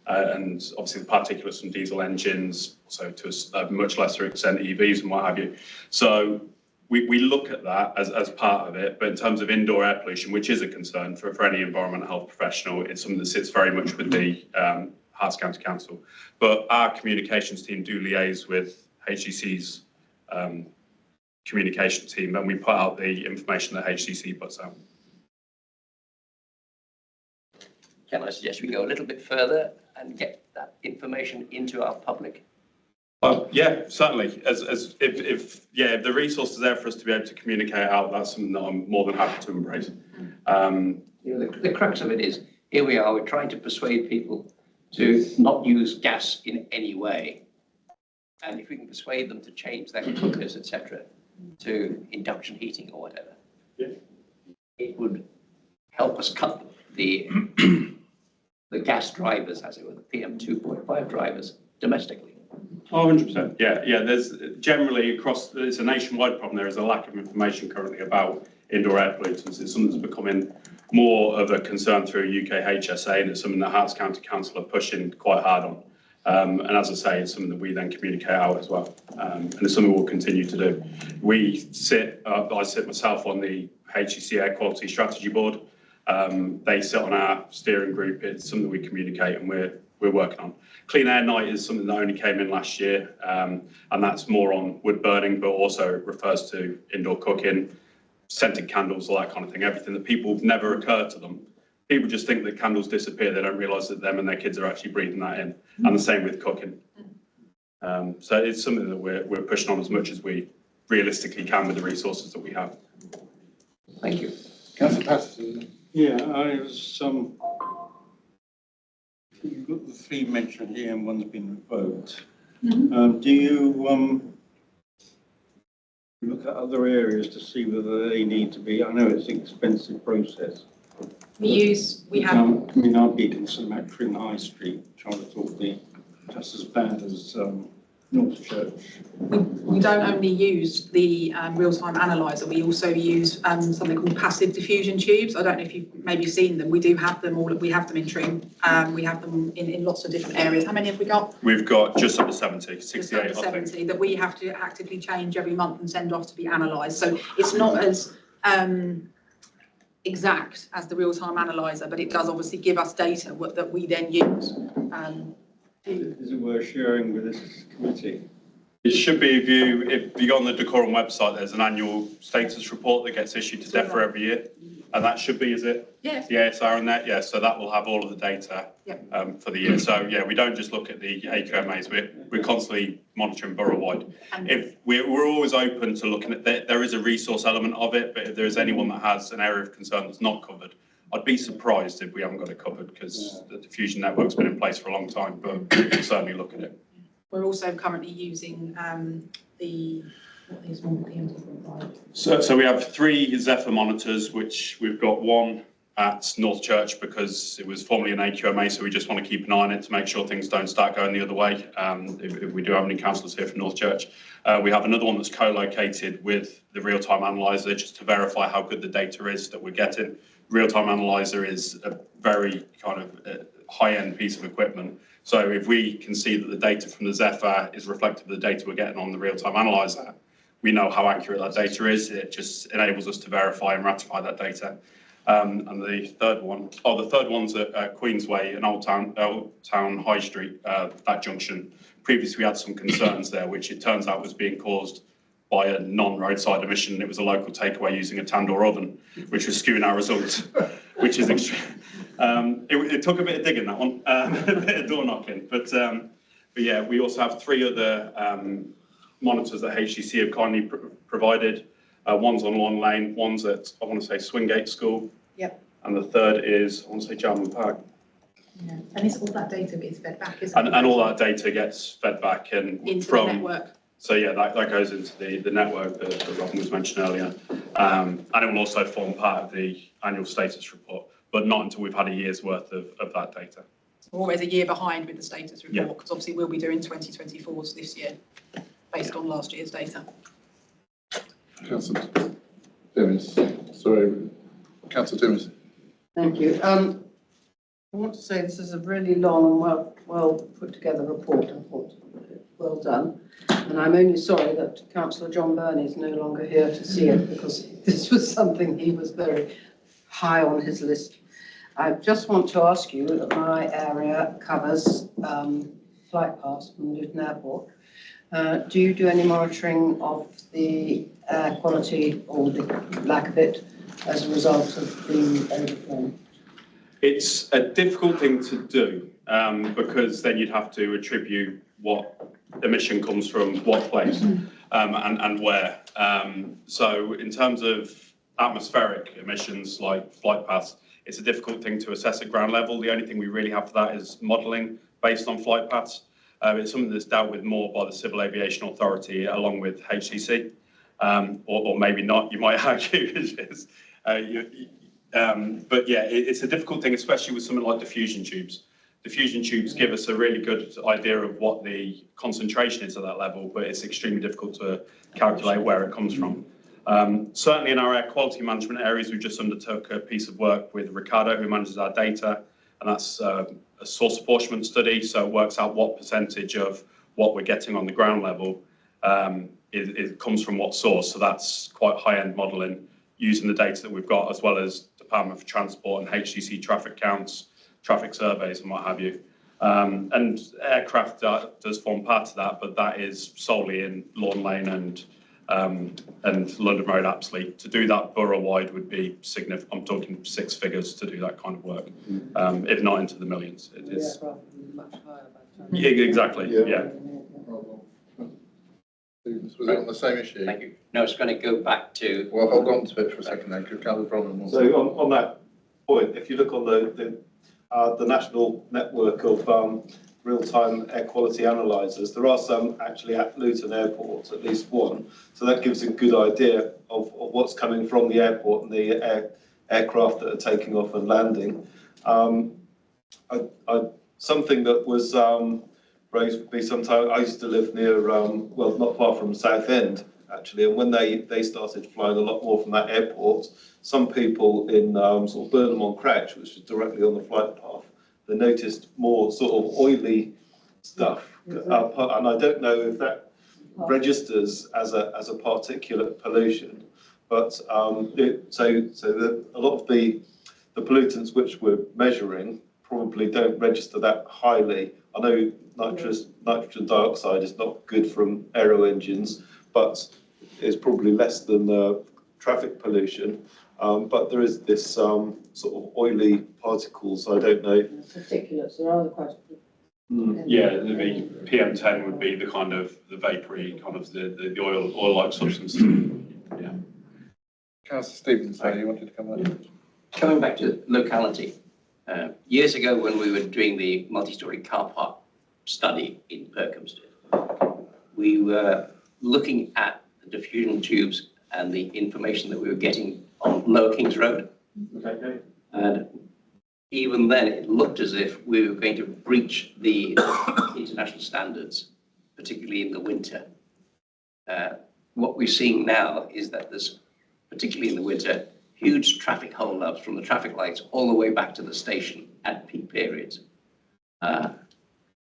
And obviously the particulates from diesel engines, so to a much lesser extent EVs and what have you. So we look at that as part of it, but in terms of indoor air pollution, which is a concern for any environmental health professional, it's something that sits very much with the Herts County Council. But our communications team do liaise with HCC's communication team, and we put out the information that HCC puts out. Can I suggest we go a little bit further and get that information into our public? Yeah, certainly. If the resource is there for us to be able to communicate out, that's something that I'm more than happy to embrace. The crux of it is, here we are, we're trying to persuade people to not use gas in any way. And if we can persuade them to change their cookers, etc., to induction heating or whatever, it would help us cut the gas drivers, as it were, the PM 2.5 drivers domestically. Oh, 100%. Yeah. There's generally across, it's a nationwide problem. There is a lack of information currently about indoor air pollutants. It's something that's becoming more of a concern through UK HSA, and it's something that Herts County Council are pushing quite hard on. And as I say, it's something that we then communicate out as well. And it's something we'll continue to do. I sit myself on the HCC Air Quality Strategy Board. They sit on our steering group. It's something we communicate and we're working on. Clean Air Night is something that only came in last year, and that's more on wood burning, but also refers to indoor cooking, scented candles, all that kind of thing, everything that people never occurred to them. People just think that candles disappear. They don't realise that them and their kids are actually breathing that in, and the same with cooking. So it's something that we're pushing on as much as we realistically can with the resources that we have. Thank you. Councillor Patterson. Yeah, I was, you've got the three mentioned here and one's been revoked. Do you look at other areas to see whether they need to be, I know it's an expensive process. We have. I mean, I'd be concerned about Tring High Street, trying to talk the just as bad as North Church. We don't only use the real-time analyzer, we also use something called passive diffusion tubes. I don't know if you've maybe seen them. We do have them all. We have them in Tring. We have them in lots of different areas. How many have we got? We've got just under 70, 68, just under 70 that we have to actively change every month and send off to be analysed. So it's not as exact as the real-time analyzer, but it does obviously give us data that we then use. Is it worth sharing with this committee? It should be, if you go on the Decorum website, there's an annual status report that gets issued to DEFRA every year. And that should be, is it? Yes. The ASR in there? Yeah, so that will have all of the data for the year. So yeah, we don't just look at the AQMAs, we're constantly monitoring borough-wide. If we're always open to looking at, there is a resource element of it, but if there is anyone that has an area of concern that's not covered, I'd be surprised if we haven't got it covered because the diffusion network's been in place for a long time, but we can certainly look at it. We're also currently using what is one PM 2.5? So we have 3 Zephyr monitors, which we've got one at North Church because it was formerly an AQMA, so we just want to keep an eye on it to make sure things don't start going the other way. If we do have any councillors here from North Church. We have another one that's co-located with the real-time analyzer just to verify how good the data is that we're getting. Real-time analyzer is a very kind of high-end piece of equipment. So if we can see that the data from the Zephyr is reflective of the data we're getting on the real-time analyzer, we know how accurate that data is. It just enables us to verify and ratify that data. And the third one's at Queensway and Old Town High Street, that junction. Previously, we had some concerns there, which it turns out was being caused by a non-roadside emission. It was a local takeaway using a tandoor oven, which was skewing our results, which is extreme. It took a bit of digging, that one, a bit of door knocking. But yeah, we also have 3 other monitors that HCC have kindly provided. One's on Lawn Lane, one's at, I want to say, Swingate School. Yep. And the third is, I want to say, Jarman Park. Yeah. And it's all that data is fed back, isn't it? And all that data gets fed back and into from the network. So yeah, that goes into the network that Robin was mentioning earlier. And it will also form part of the annual status report, but not until we've had a year's worth of that data. We're always a year behind with the status report because obviously we'll be doing 2024s this year based on last year's data. Councillor Dennis, sorry, Councillor Dennis. Thank you. I want to say this is a really long and well put together report. I thought well done. And I'm only sorry that Councillor John Burney is no longer here to see it because this was something he was very high on his list. I just want to ask you that my area covers flight paths from Luton Airport. Do you do any monitoring of the air quality or the lack of it as a result of being overflown? It's a difficult thing to do because then you'd have to attribute what emission comes from what place and where. So in terms of atmospheric emissions like flight paths, it's a difficult thing to assess at ground level. The only thing we really have for that is modelling based on flight paths. It's something that's dealt with more by the Civil Aviation Authority along with HCC, or maybe not, you might argue. But yeah, it's a difficult thing, especially with something like diffusion tubes. Diffusion tubes give us a really good idea of what the concentration is at that level, but it's extremely difficult to calculate where it comes from. Certainly in our air quality management areas, we just undertook a piece of work with Ricardo, who manages our data, and that's a source apportionment study, so it works out what percentage of what we're getting on the ground level it comes from what source. So that's quite high-end modelling using the data that we've got, as well as Department for Transport and HCC traffic counts, traffic surveys and what have you. And aircraft does form part of that, but that is solely in Lawn Lane and London Road Apsley. To do that borough-wide would be significant. I'm talking 6 figures to do that kind of work, if not into the millions. It is. Yeah, exactly, yeah. Was it on the same issue? Thank you. No, it's going to go back to... Well, hold on to it for a second then, because Councillor Bromham wants So on that point, if you look on the national network of real-time air quality analysers, there are some actually at Luton Airport, at least one. So that gives a good idea of what's coming from the airport and the aircraft that are taking off and landing. Something that was raised would be sometime, I used to live near, well, not far from Southend, actually, and when they started flying a lot more from that airport, some people in sort of Burnham-on-Crouch, which was directly on the flight path, they noticed more sort of oily stuff, and I don't know if that registers as a particulate pollution, but so a lot of the pollutants which we're measuring probably don't register that highly. I know nitrogen dioxide is not good from aero engines, but it's probably less than traffic pollution. But there is this sort of oily particles, I don't know. Particulates, there are quite. Yeah, the PM10 would be the kind of the vapory, kind of the oil-like substance. Yeah. Councillor Stevens, you wanted to come on. Coming back to locality, years ago when we were doing the multi-storey car park study in Berkhamsted, we were looking at the diffusion tubes and the information that we were getting on Lower Kings Road. And even then, it looked as if we were going to breach the international standards, particularly in the winter. What we're seeing now is that there's, particularly in the winter, huge traffic hold-ups from the traffic lights all the way back to the station at peak periods. Out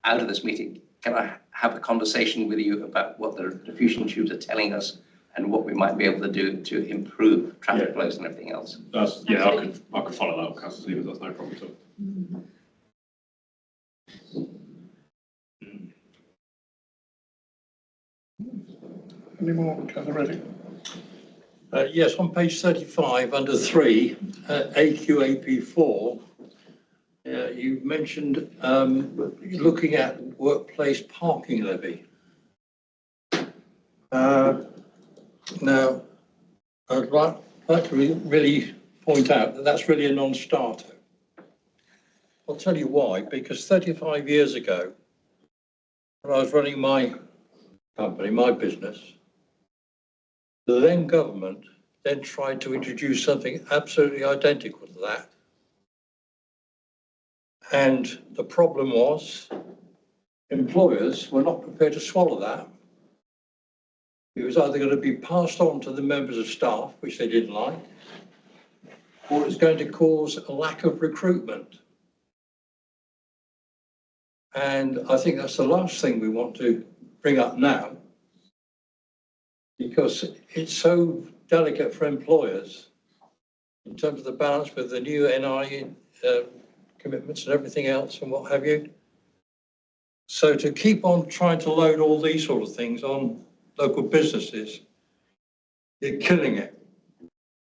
of this meeting, can I have a conversation with you about what the diffusion tubes are telling us and what we might be able to do to improve traffic flows and everything else? Yeah, I could follow that up, Councillor Stevens, that's no problem at all. Any more, Councillor Reddy? Yes, on page 35, under 3, AQAP4, you mentioned looking at workplace parking levy. Now, I'd like to really point out that that's really a non-starter. I'll tell you why, because 35 years ago, when I was running my company, my business, the then government then tried to introduce something absolutely identical to that. And the problem was employers were not prepared to swallow that. It was either going to be passed on to the members of staff, which they didn't like, or it was going to cause a lack of recruitment. And I think that's the last thing we want to bring up now, because it's so delicate for employers in terms of the balance with the new NI commitments and everything else and what have you. So to keep on trying to load all these sort of things on local businesses, you're killing it.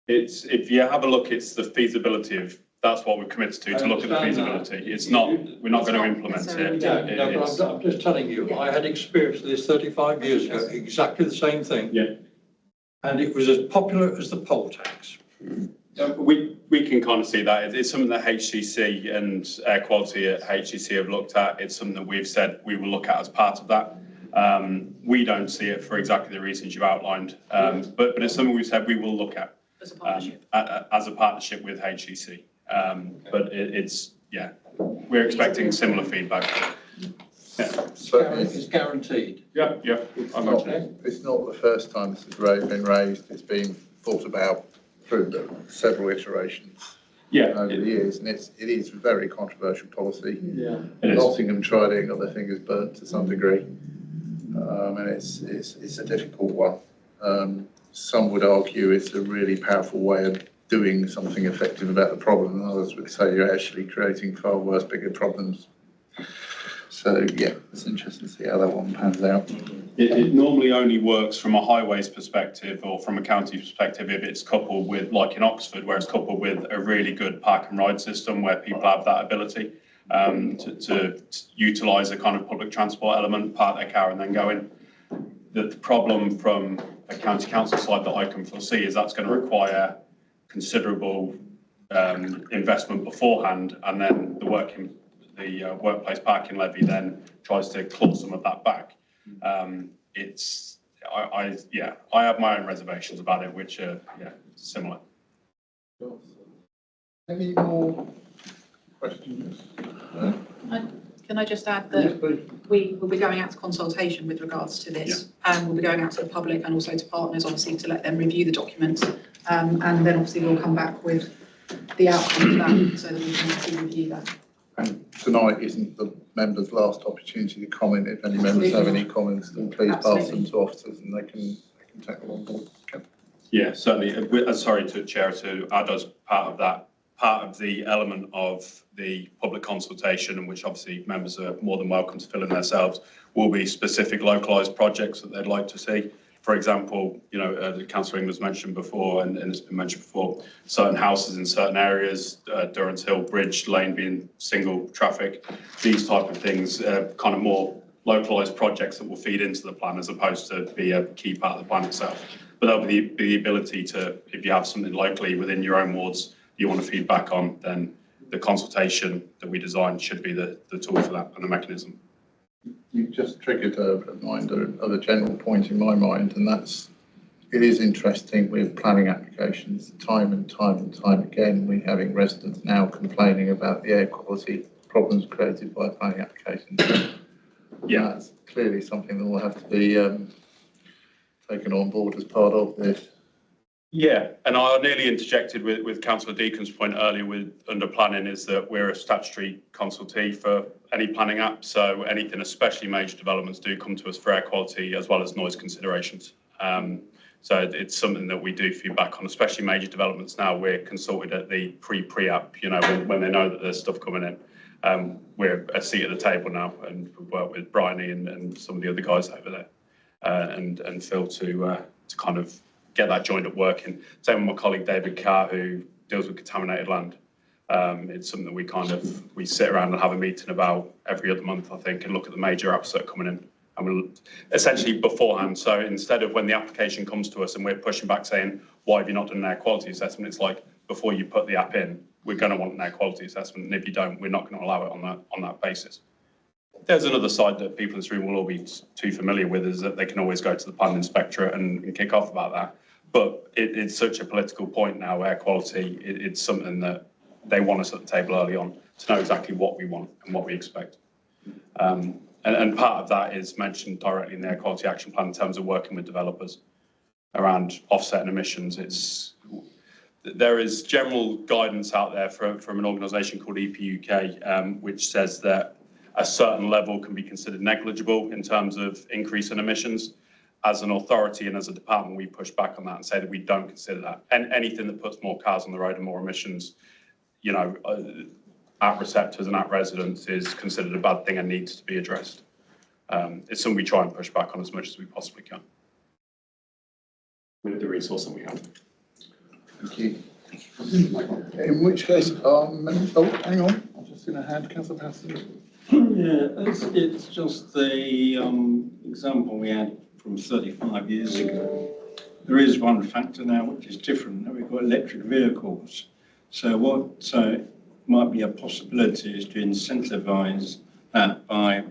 It's, if you have a look, it's the feasibility of, that's what we've committed to look at the feasibility. It's not, we're not going to implement it. No, but I'm just telling you, I had experience of this 35 years ago, exactly the same thing. Yeah. And it was as popular as the poll tax. We can kind of see that. It's something that HCC and air quality at HCC have looked at. It's something that we've said we will look at as part of that. We don't see it for exactly the reasons you outlined, but it's something we've said we will look at as a partnership, as a partnership with HCC. But it's, yeah, we're expecting similar feedback. Yeah. It's guaranteed. Yeah, yeah. It's not the first time this has been raised. It's been thought about through several iterations over the years, and it is very controversial policy. Yeah. Nottingham tried it and got their fingers burnt to some degree, and it's a difficult one. Some would argue it's a really powerful way of doing something effective about the problem, and others would say you're actually creating far worse, bigger problems. So yeah, it's interesting to see how that one pans out. It normally only works from a highways perspective or from a county perspective if it's coupled with, like in Oxford, where it's coupled with a really good park and ride system where people have that ability to utilise a kind of public transport element, park their car and then go in. The problem from a county council side that I can foresee is that's going to require considerable investment beforehand, and then the workplace parking levy then tries to claw some of that back. I have my own reservations about it, which are similar. Any more questions? Can I just add that we will be going out to consultation with regards to this, and we'll be going out to the public and also to partners, obviously, to let them review the documents, and then obviously we'll come back with the outcome of that so that we can actually review that. And tonight isn't the members' last opportunity to comment. If any members have any comments, then please pass them to officers and they can take them on board. Okay. Yeah, certainly. Sorry to Chair to add as part of that, part of the element of the public consultation, and which obviously members are more than welcome to fill in themselves, will be specific localised projects that they'd like to see. For example, the Councillor Inglis mentioned before, and it's been mentioned before, certain houses in certain areas, Durrance Hill Bridge Lane being single traffic, these type of things, kind of more localised projects that will feed into the plan as opposed to be a key part of the plan itself. But there'll be the ability to, if you have something locally within your own wards you want to feed back on, then the consultation that we designed should be the tool for that and the mechanism. You just triggered a reminder of a general point in my mind, and that's it is interesting with planning applications, time and time again, we're having residents now complaining about the air quality problems created by planning applications. Yeah, that's clearly something that will have to be taken on board as part of this. Yeah, and I nearly interjected with Councillor Deacon's point earlier with under planning is that we're a statutory consultee for any planning app, so anything, especially major developments, do come to us for air quality as well as noise considerations. So it's something that we do feedback on, especially major developments now. We're consulted at the pre-app, you know, when they know that there's stuff coming in. We're a seat at the table now, and we work with Bryony and some of the other guys over there, and Phil to kind of get that joined up working. Same with my colleague David Carr, who deals with contaminated land. It's something that we sit around and have a meeting about every other month, I think, and look at the major apps that are coming in. And we'll essentially beforehand. So instead of when the application comes to us and we're pushing back saying, why have you not done an air quality assessment? It's like, before you put the app in, we're going to want an air quality assessment. And if you don't, we're not going to allow it on that basis. There's another side that people in this room will all be too familiar with, is that they can always go to the planning inspectorate and kick off about that. But it's such a political point now, air quality. It's something that they want us at the table early on to know exactly what we want and what we expect. And part of that is mentioned directly in the air quality action plan in terms of working with developers around offsetting emissions. There is general guidance out there from an organisation called EPUK, which says that a certain level can be considered negligible in terms of increase in emissions. As an authority and as a department, we push back on that and say that we don't consider that. And anything that puts more cars on the road and more emissions, you know, at receptors and at residents is considered a bad thing and needs to be addressed. It's something we try and push back on as much as we possibly can with the resource that we have. Thank you. In which case, hang on, I've just seen a hand, Councillor Patterson. Yeah, it's just the example we had from 35 years ago. There is one factor now which is different. Now we've got electric vehicles. So what might be a possibility is to incentivise that by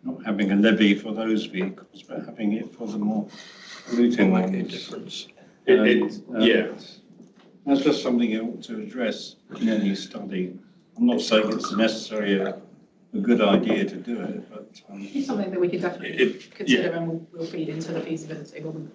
not having a levy for those vehicles, but having it for the more polluting ones. Make a difference. Yeah. That's just something you ought to address in any study. I'm not saying it's necessarily a good idea to do it, but it's something that we could definitely consider, and we'll feed into the feasibility when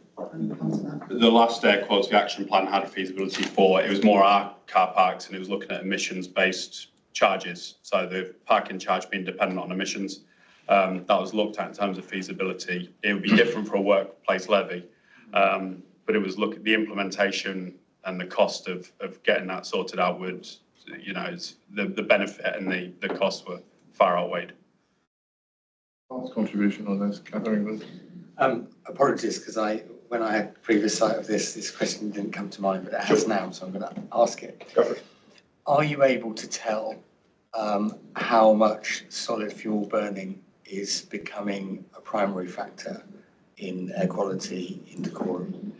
we come to that. The last air quality action plan had a feasibility for it. Was more our car parks, and it was looking at emissions-based charges. So the parking charge being dependent on emissions. That was looked at in terms of feasibility. It would be different for a workplace levy, but it was look at the implementation and the cost of getting that sorted out would, you know, the benefit and the costs were far outweighed. Last contribution on this, Catherine. Apologies, because when I had previous sight of this question didn't come to mind, but it has now, so I'm going to ask it. Go for it. Are you able to tell how much solid fuel burning is becoming a primary factor in air quality in decorum?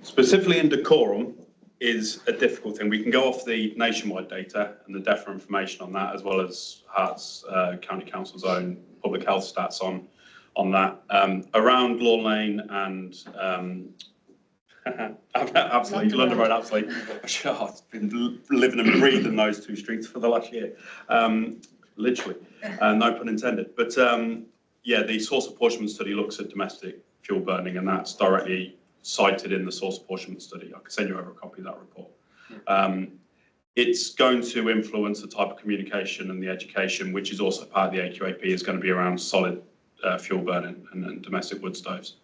Specifically in decorum is a difficult thing. We can go off the nationwide data and the DEFRA information on that, as well as Herts County Council's own public health stats on that. Around Lawn Lane and absolutely, London Road, absolutely. I've been living and breathing those two streets for the last year, literally, no pun intended. But yeah, the source apportionment study looks at domestic fuel burning, and that's directly cited in the source apportionment study. I can send you over a copy of that report. It's going to influence the type of communication and the education, which is also part of the AQAP, is going to be around solid fuel burning and domestic wood stoves.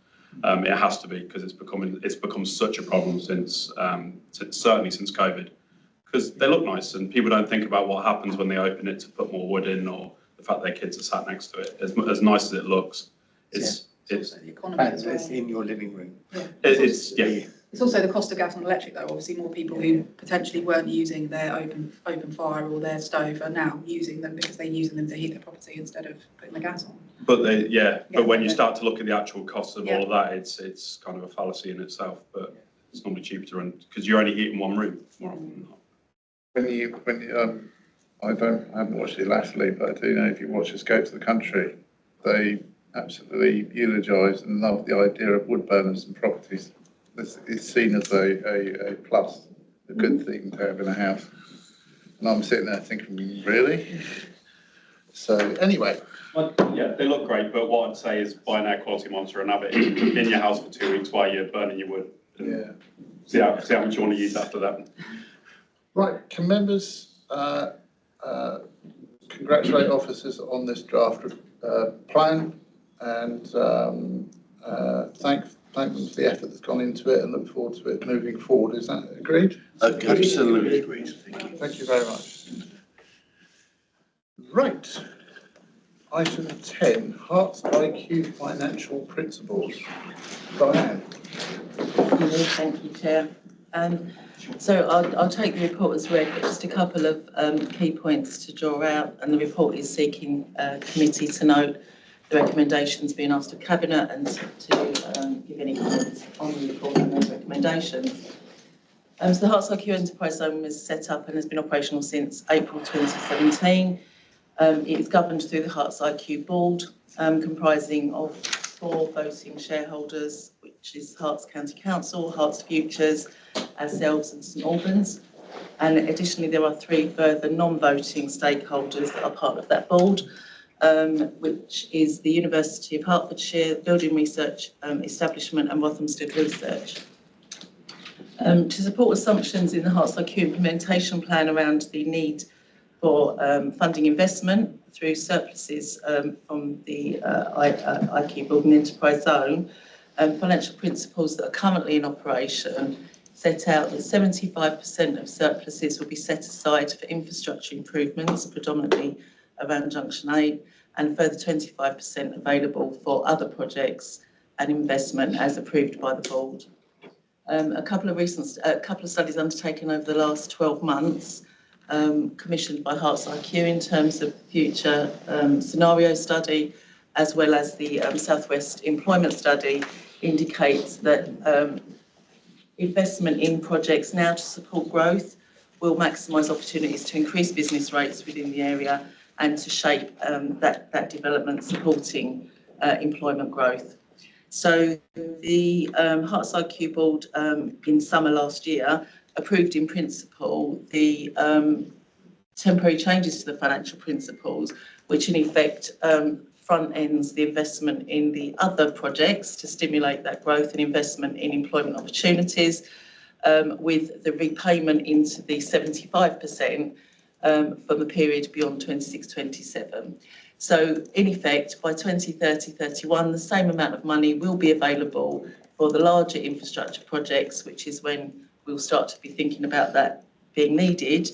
It has to be, because it's become such a problem since certainly since COVID, because they look nice and people don't think about what happens when they open it to put more wood in, or the fact their kids are sat next to it. As nice as it looks, it's in your living room. It's also the cost of gas and electric, though. Obviously, more people who potentially weren't using their open fire or their stove are now using them because they're using them to heat their property instead of putting the gas on. But but when you start to look at the actual costs of all of that, it's kind of a fallacy in itself. But it's normally cheaper to run because you're only heating one room more often than not. I haven't watched it latterly, but I do know if you watch Escape to the Country, they absolutely eulogise and love the idea of wood burners and properties is seen as a plus, a good thing to have in a house. And I'm sitting there thinking, really? So anyway. Yeah, they look great, but what I'd say is buy an air quality monitor and have it in your house for 2 weeks while you're burning your wood. Yeah. See how much you want to use after that. Right, can members congratulate officers on this draft plan and thank them for the effort that's gone into it and look forward to it moving forward. Is that agreed? Absolutely agreed. Thank you very much. Right. Item 10, Herts IQ Financial Principles. Diane. Thank you, Chair. So I'll take the report as read, but just a couple of key points to draw out. And the report is seeking committee to note the recommendations being asked of Cabinet and to give any comments on the report and those recommendations. So the Herts IQ Enterprise Zone was set up and has been operational since April 2017. It is governed through the Herts IQ Board, comprising of 4 voting shareholders, which is Herts County Council, Herts Futures, ourselves and St Albans. And additionally, there are 3 further non-voting stakeholders that are part of that board, which is the University of Hertfordshire, Building Research Establishment and Rothamsted Research. To support assumptions in the Herts IQ implementation plan around the need for funding investment through surpluses from the IQ Building Enterprise Zone, financial principles that are currently in operation set out that 75% of surpluses will be set aside for infrastructure improvements, predominantly around Junction 8, and a further 25% available for other projects and investment as approved by the board. A couple of studies undertaken over the last 12 months, commissioned by Herts IQ in terms of future scenario study, as well as the Southwest Employment Study, indicates that investment in projects now to support growth will maximise opportunities to increase business rates within the area and to shape that development supporting employment growth. So the Herts IQ Board in summer last year approved in principle the temporary changes to the financial principles, which in effect front ends the investment in the other projects to stimulate that growth and investment in employment opportunities, with the repayment into the 75% for the period beyond 26-27. So in effect, by 2030-31, the same amount of money will be available for the larger infrastructure projects, which is when we'll start to be thinking about that being needed,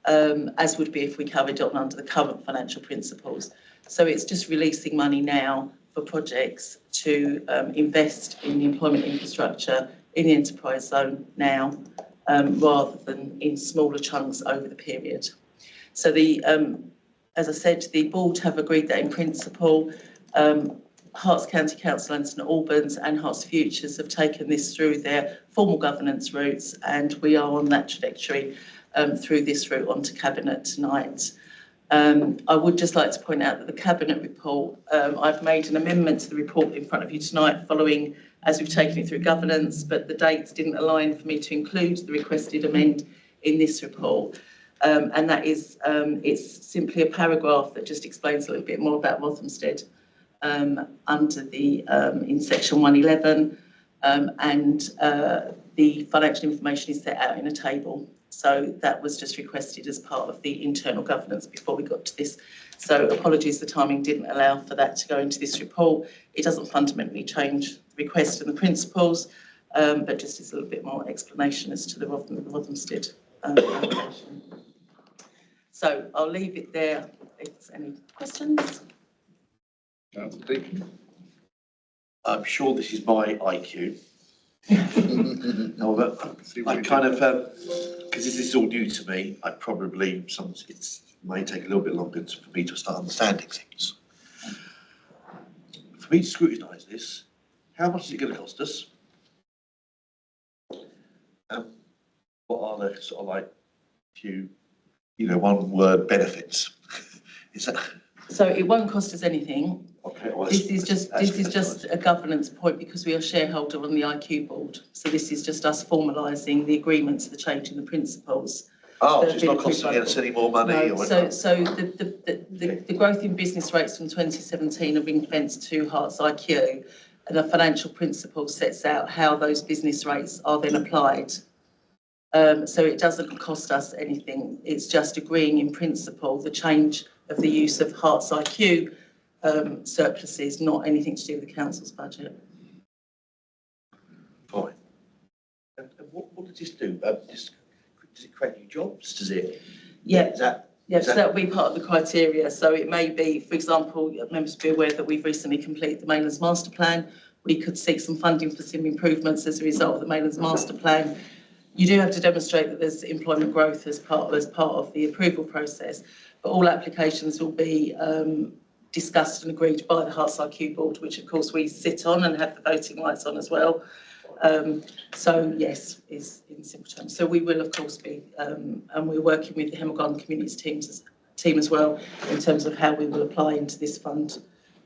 as would be if we carried on under the current financial principles. So it's just releasing money now for projects to invest in the employment infrastructure in the enterprise zone now, rather than in smaller chunks over the period. So as I said, the board have agreed that in principle, Herts County Council and St Albans and Herts Futures have taken this through their formal governance routes, and we are on that trajectory through this route onto Cabinet tonight. I would just like to point out that the Cabinet report, I've made an amendment to the report in front of you tonight following as we've taken it through governance, but the dates didn't align for me to include the requested amend in this report. And that is, it's simply a paragraph that just explains a little bit more about Rothamsted under the, in section 111, and the financial information is set out in a table. So that was just requested as part of the internal governance before we got to this. So apologies, the timing didn't allow for that to go into this report. It doesn't fundamentally change the request and the principles, but just is a little bit more explanation as to the Rothamsted application. So I'll leave it there if there's any questions. I'm sure this is my IQ. No, but I kind of, because this is all new to me, I probably, it may take a little bit longer for me to start understanding things. For me to scrutinise this, how much is it going to cost us? What are the sort of like few, one word benefits? Is that? So it won't cost us anything. Okay, well, This is that's just a governance point because we are shareholder on the IQ board. So this is just us formalising the agreements, the change in the principles. Oh, so it's not costing us any more money? No, or so the growth in business rates from 2017 have been fenced to Herts IQ, and the financial principle sets out how those business rates are then applied. So it doesn't cost us anything. It's just agreeing in principle the change of the use of Herts IQ surpluses, not anything to do with the council's budget. Fine. And what does this do? Does it create new jobs? Does it? Yeah. Is So that will be part of the criteria. So it may be, for example, members will be aware that we've recently completed the Maylands Master Plan. We could seek some funding for some improvements as a result of the Maylands Master Plan. You do have to demonstrate that there's employment growth as part of the approval process, but all applications will be discussed and agreed by the Herts IQ board, which of course we sit on and have the voting rights on as well. So yes, is in simple terms. So we will of course be, and we're working with the Hemel Garden Communities team as well in terms of how we will apply into this fund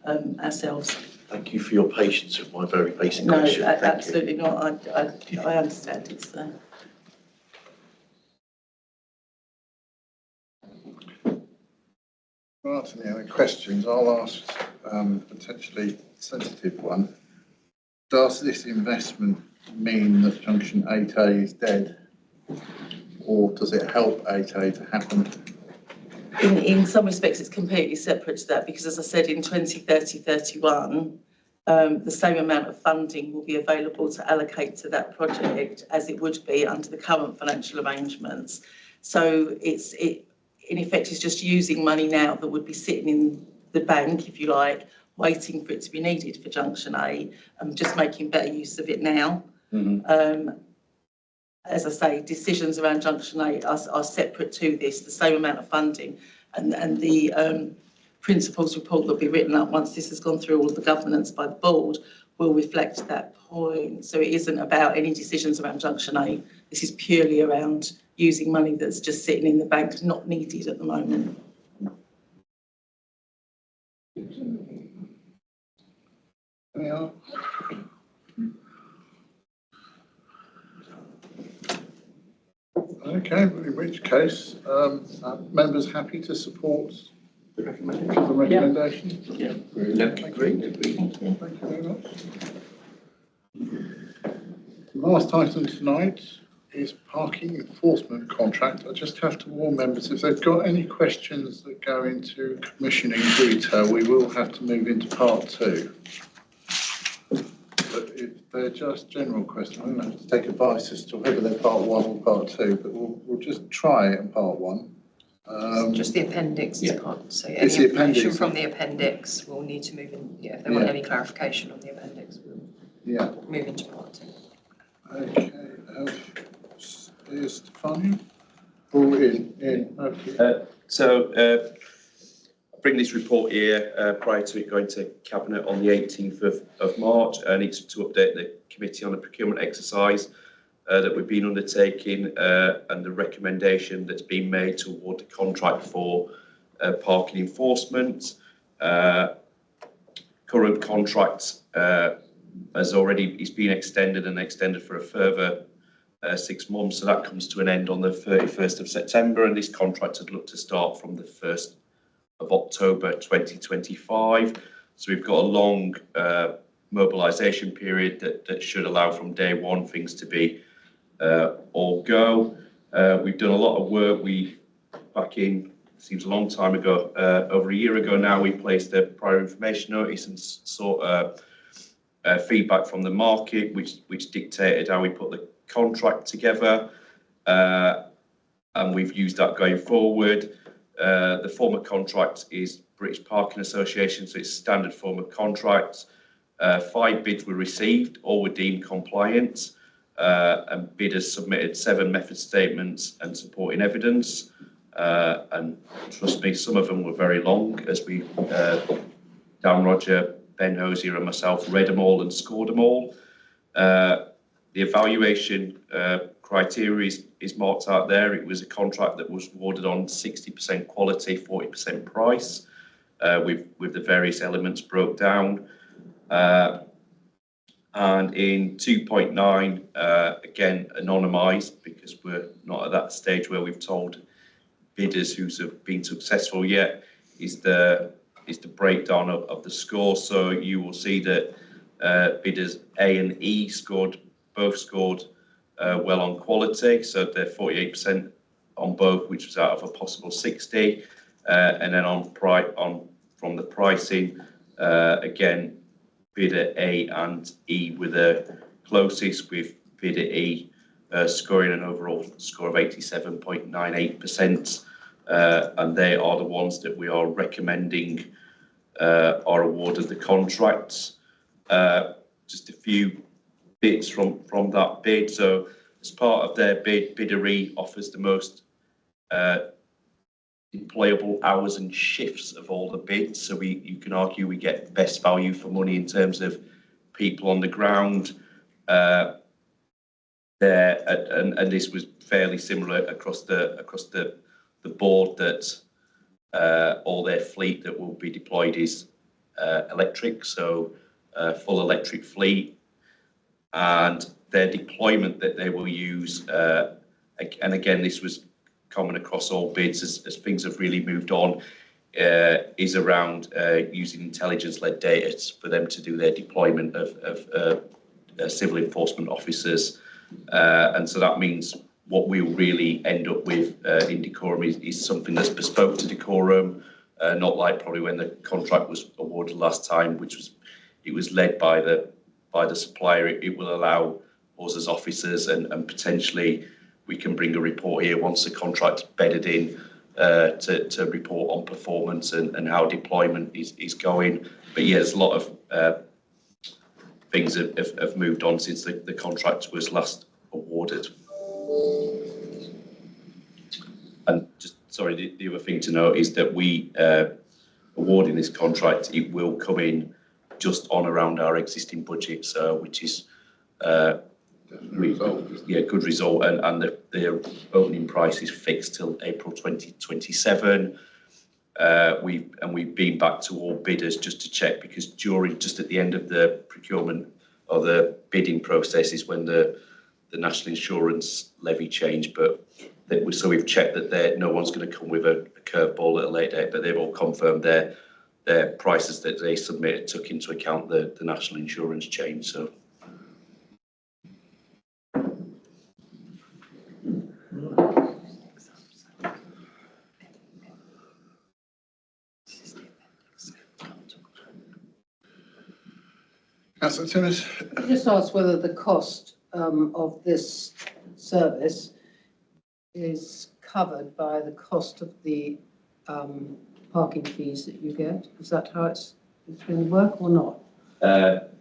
ourselves. Thank you for your patience with my very basic question. No, absolutely not. I understand it's there. Right, any other questions? I'll ask potentially sensitive one. Does this investment mean that junction 8A is dead, or does it help 8A to happen? In some respects, it's completely separate to that because, as I said, in 2030-31, the same amount of funding will be available to allocate to that project as it would be under the current financial arrangements. So in effect, is just using money now that would be sitting in the bank, if you like, waiting for it to be needed for Junction A, and just making better use of it now. Mm-hmm. As I say, decisions around Junction A are separate to this, the same amount of funding, and the principles report that will be written up once this has gone through all the governance by the board will reflect that point. So it isn't about any decisions around Junction A. This is purely around using money that's just sitting in the bank, not needed at the moment. Yeah. Okay, in which case, are members happy to support the recommendation? Yeah. Agreed. Thank you very much. The last item tonight is parking enforcement contract. I just have to warn members, if they've got any questions that go into commissioning detail, we will have to move into part 2. But if they're just general questions, I'm going to have to take advice as to whether they're part 1 or part 2, but we'll just try it in part 1. Just the appendix is part, so any It's the information appendix. from the appendix will need to move in, if they want any clarification on the appendix, we'll move into part 2. Okay, is Stefania? Oh, in, okay. So I bring this report here prior to it going to Cabinet on the 18th of March, and it's to update the committee on the procurement exercise that we've been undertaking and the recommendation that's been made to award the contract for parking enforcement. Current contract has already, it's been extended and extended for a further 6 months, so that comes to an end on the 31st of September, and this contract would look to start from the 1st of October 2025. So we've got a long mobilisation period that should allow from day one things to be all go. We've done a lot of work. Back in, seems a long time ago, over a year ago now, we placed a prior information notice and sought feedback from the market, which dictated how we put the contract together, and we've used that going forward. The form of contract is British Parking Association, so it's standard form of contract. 5 bids were received, all were deemed compliant, and bidders submitted 7 method statements and supporting evidence. And trust me, some of them were very long, as we, Dan Roger, Ben Hosier and myself read them all and scored them all. The evaluation criteria is marked out there. It was a contract that was awarded on 60% quality, 40% price. with the various elements broke down. And in 2.9, again, anonymised, because we're not at that stage where we've told bidders who's been successful yet, is the breakdown of the score. So you will see that bidders A and E both scored well on quality, so they're 48% on both, which was out of a possible 60. And then from the pricing, again, bidder A and E were the closest, with bidder E scoring an overall score of 87.98%. And they are the ones that we are recommending are awarded the contracts. Just a few bits from that bid. So as part of their bid, bidder E offers the most deployable hours and shifts of all the bids. So you can argue we get best value for money in terms of people on the ground there, and this was fairly similar across the board, that all their fleet that will be deployed is electric, so full electric fleet, and their deployment that they will use, and again this was common across all bids as things have really moved on, is around using intelligence-led data for them to do their deployment of civil enforcement officers. And so that means what we'll really end up with in Decorum is something that's bespoke to Decorum, not like probably when the contract was awarded last time, which was led by the supplier. It will allow us as officers, and potentially we can bring a report here once the contract's bedded in, to report on performance and how deployment is going. But yeah, there's a lot of things have moved on since the contract was last awarded. And just, sorry, the other thing to note is that we awarding this contract, it will come in just on around our existing budget, so which is good result, and the opening price is fixed till April 2027. We've been back to all bidders just to check, because just at the end of the procurement or the bidding process is when the national insurance levy changed, so we've checked that no one's going to come with a curveball at a late date, but they've all confirmed their prices that they submitted took into account the national insurance change. So. Councillor Timmins. Can I just ask whether the cost of this service is covered by the cost of the parking fees that you get? Is that how it's going to work or not?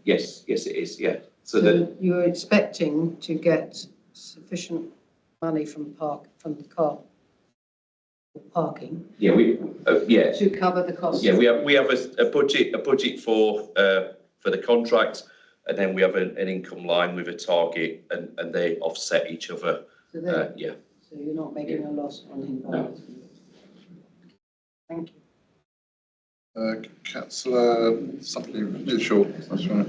Yes, it is. Yeah. So you're expecting to get sufficient money from the car parking. Yeah, to cover the costs. Yeah, we have a budget for the contract, and then we have an income line with a target, and they offset each other. So yeah. So you're not making a loss on him. No. Thank you. Councillor something Mitchell. That's right.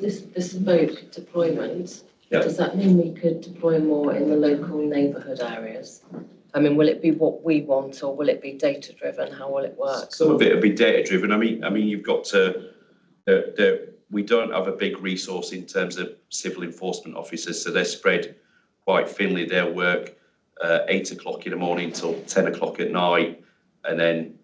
This bespoke deployment, Yeah. does that mean we could deploy more in the local neighbourhood areas? I mean, will it be what we want, or will it be data driven? How will it work? Some of it will be data driven. I mean, you've got to. We don't have a big resource in terms of civil enforcement officers, so they're spread quite thinly. They'll work 8 o'clock in the morning till 10 o'clock at night, and then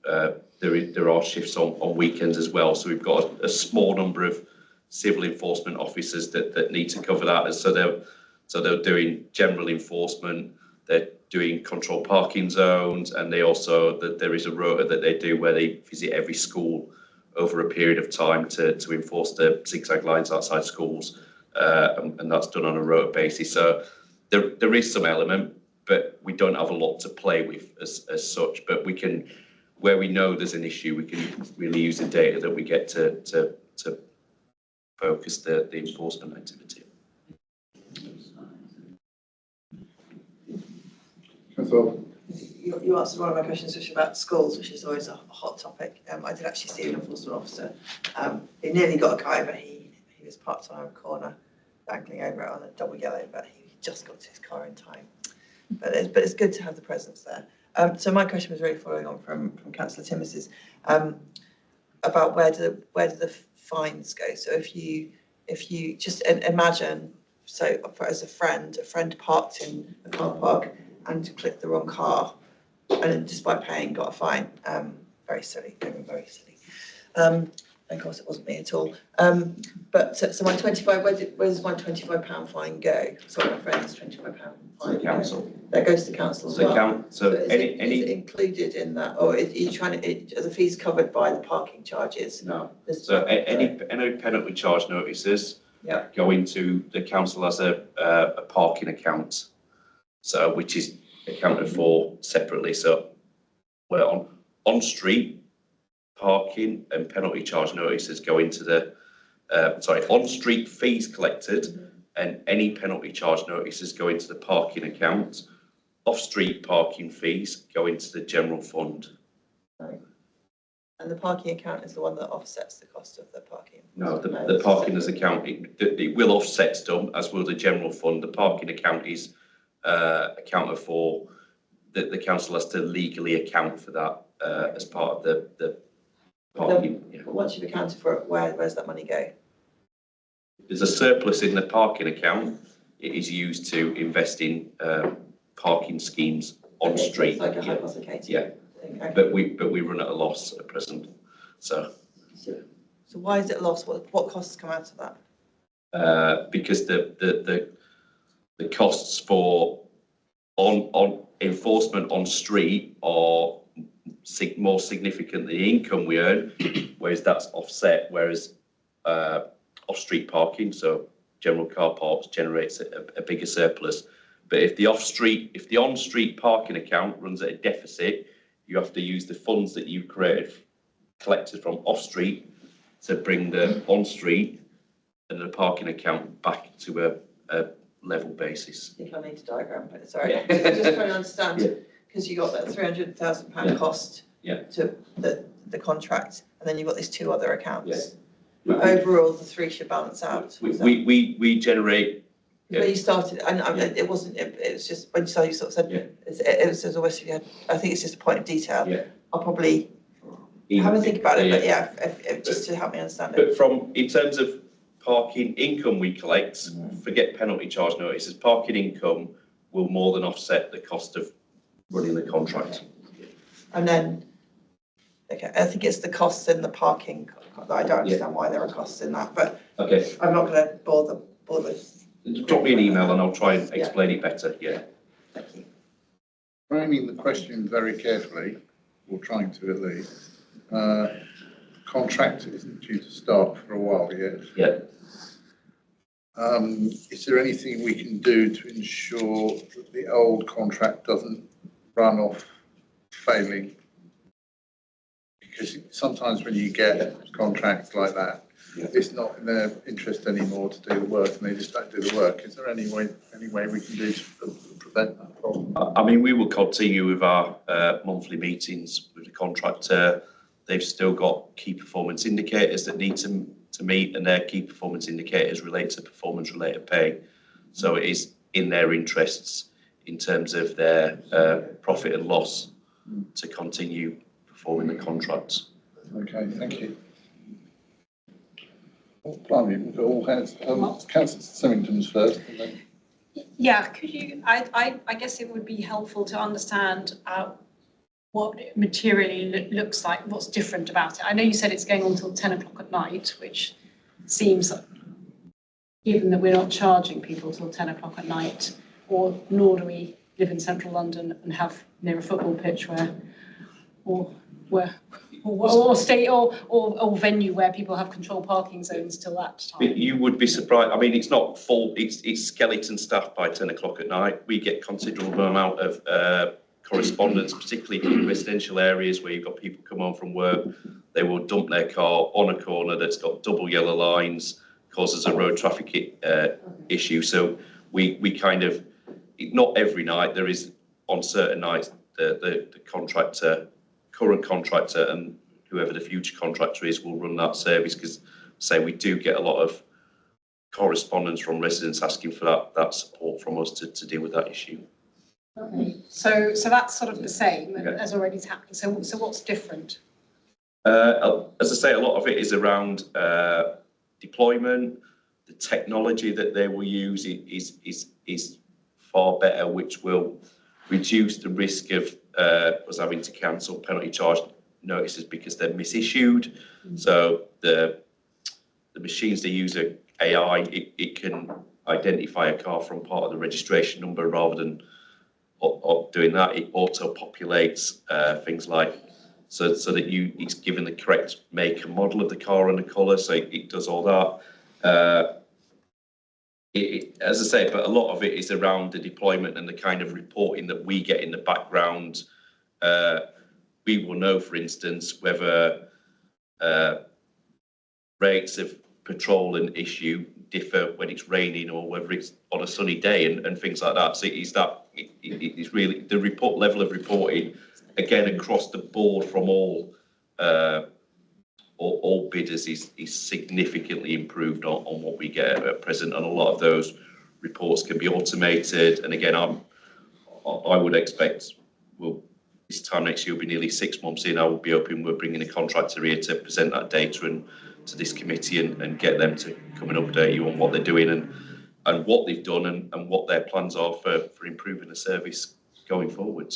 there are shifts on weekends as well. So we've got a small number of civil enforcement officers that need to cover that. And so they're doing general enforcement. They're doing control parking zones, and there is a rota that they do where they visit every school over a period of time to enforce the zigzag lines outside schools, and that's done on a rota basis. So there is some element, but we don't have a lot to play with as such. But we can, where we know there's an issue, we can really use the data that we get to focus the enforcement activity. you answered one of my questions, which is about schools, which is always a hot topic. I did actually see an enforcement officer. He nearly got a guy, but he was parked on a corner, dangling over it on a double yellow, but he just got to his car in time. But it's good to have the presence there. So my question was really following on from Councillor Timmis's, about where do the fines go? So if you just imagine, so as a friend of in a car park and clicked the wrong car, and then despite paying got a fine. Very silly, very silly. Of course, it wasn't me at all. But so my 25, where does my £25 fine go? Sorry, my friend's £25 fine. To the council. That goes to council as So well. so is it included in that, or are you trying to, are the fees covered by the parking charges? No. So any penalty charge notices go into the council as a parking account, so which is accounted for separately. So well, on street parking and penalty charge notices go into the on street fees collected, and any penalty charge notices go into the parking account. Off street parking fees go into the general fund. Right. And the parking account is the one that offsets the cost of the parking? No, the parking as account, it will offset some, as will the general fund. The parking account is accounted for, that the council has to legally account for that as part of the parking. But once you've accounted for it, where's that money go? There's a surplus in the parking account. It is used to invest in parking schemes on street. It's like a hypothecated thing. Okay. But we run at a loss at present. So why is it a loss? What costs come out of that? because the costs for on enforcement on street are more significant than the income we earn, whereas that's offset. Whereas off-street parking, so general car parks, generates a bigger surplus. But if the on-street parking account runs at a deficit, you have to use the funds that you've collected from off-street to bring the on-street and the parking account back to a level basis. I think I need to diagram, but sorry. I'm just trying to understand, because you got that £300,000 cost to the contract, and then you've got these two other accounts. Overall, the three should balance out. We generate. When you started, and it wasn't. It was just when you started, you sort of said it was almost. I think it's just a point of detail. I'll probably have a think about it, but if just to help me understand it. But in terms of parking income we collect, forget penalty charge notices. Parking income will more than offset the cost of running the contract. And then, okay, I think it's the costs in the parking. I don't understand why there are costs in that, but I'm not going to bore. Drop me an email and I'll try and explain it better. Thank you. Framing the question very carefully, or trying to at least. Contract isn't due to start for a while yet. Is there anything we can do to ensure that the old contract doesn't run off failing? Because sometimes when you get contracts like that, it's not in their interest anymore to do the work, and they just don't do the work. Is there any way we can do to prevent that problem? I mean, we will continue with our monthly meetings with the contractor. They've still got key performance indicators that need to meet, and their key performance indicators relate to performance-related pay. So it is in their interests, in terms of their profit and loss, to continue performing the contracts. Okay, thank you. Blimey, we've got all hands. Councillor Symington's first, and then. Yeah, could you? I guess it would be helpful to understand what it materially looks like, what's different about it. I know you said it's going on till 10 o'clock at night, which seems, given that we're not charging people till 10 o'clock at night, nor do we live in central London and have near a football pitch or venue where people have controlled parking zones till that time. You would be surprised. I mean, it's not full. It's skeleton staff by 10 o'clock at night. We get considerable amount of correspondence, particularly in residential areas where you've got people come home from work. They will dump their car on a corner that's got double yellow lines, causes a road traffic issue. So we kind of, not every night, there is on certain nights the contractor, current contractor, and whoever the future contractor is will run that service, because say we do get a lot of correspondence from residents asking for that support from us to deal with that issue. Okay. So that's sort of the same Okay. as already happening. So what's different? As I say, a lot of it is around deployment. The technology that they will use is far better, which will reduce the risk of us having to cancel penalty charge notices because they're misissued. So the machines they use are AI. It can identify a car from part of the registration number rather than doing that. It auto populates things like so that it's given the correct make and model of the car and the colour. So it does all that. As I say, but a lot of it is around the deployment and the kind of reporting that we get in the background. We will know, for instance, whether rates of patrol and issue differ when it's raining or whether it's on a sunny day and things like that. So it's really the level of reporting, again, across the board from all bidders is significantly improved on what we get at present, and a lot of those reports can be automated. And again, I would expect this time next year will be nearly 6 months in. I will be hoping we're bringing a contractor here to present that data and to this committee and get them to come and update you on what they're doing and what they've done and what their plans are for improving the service going forward.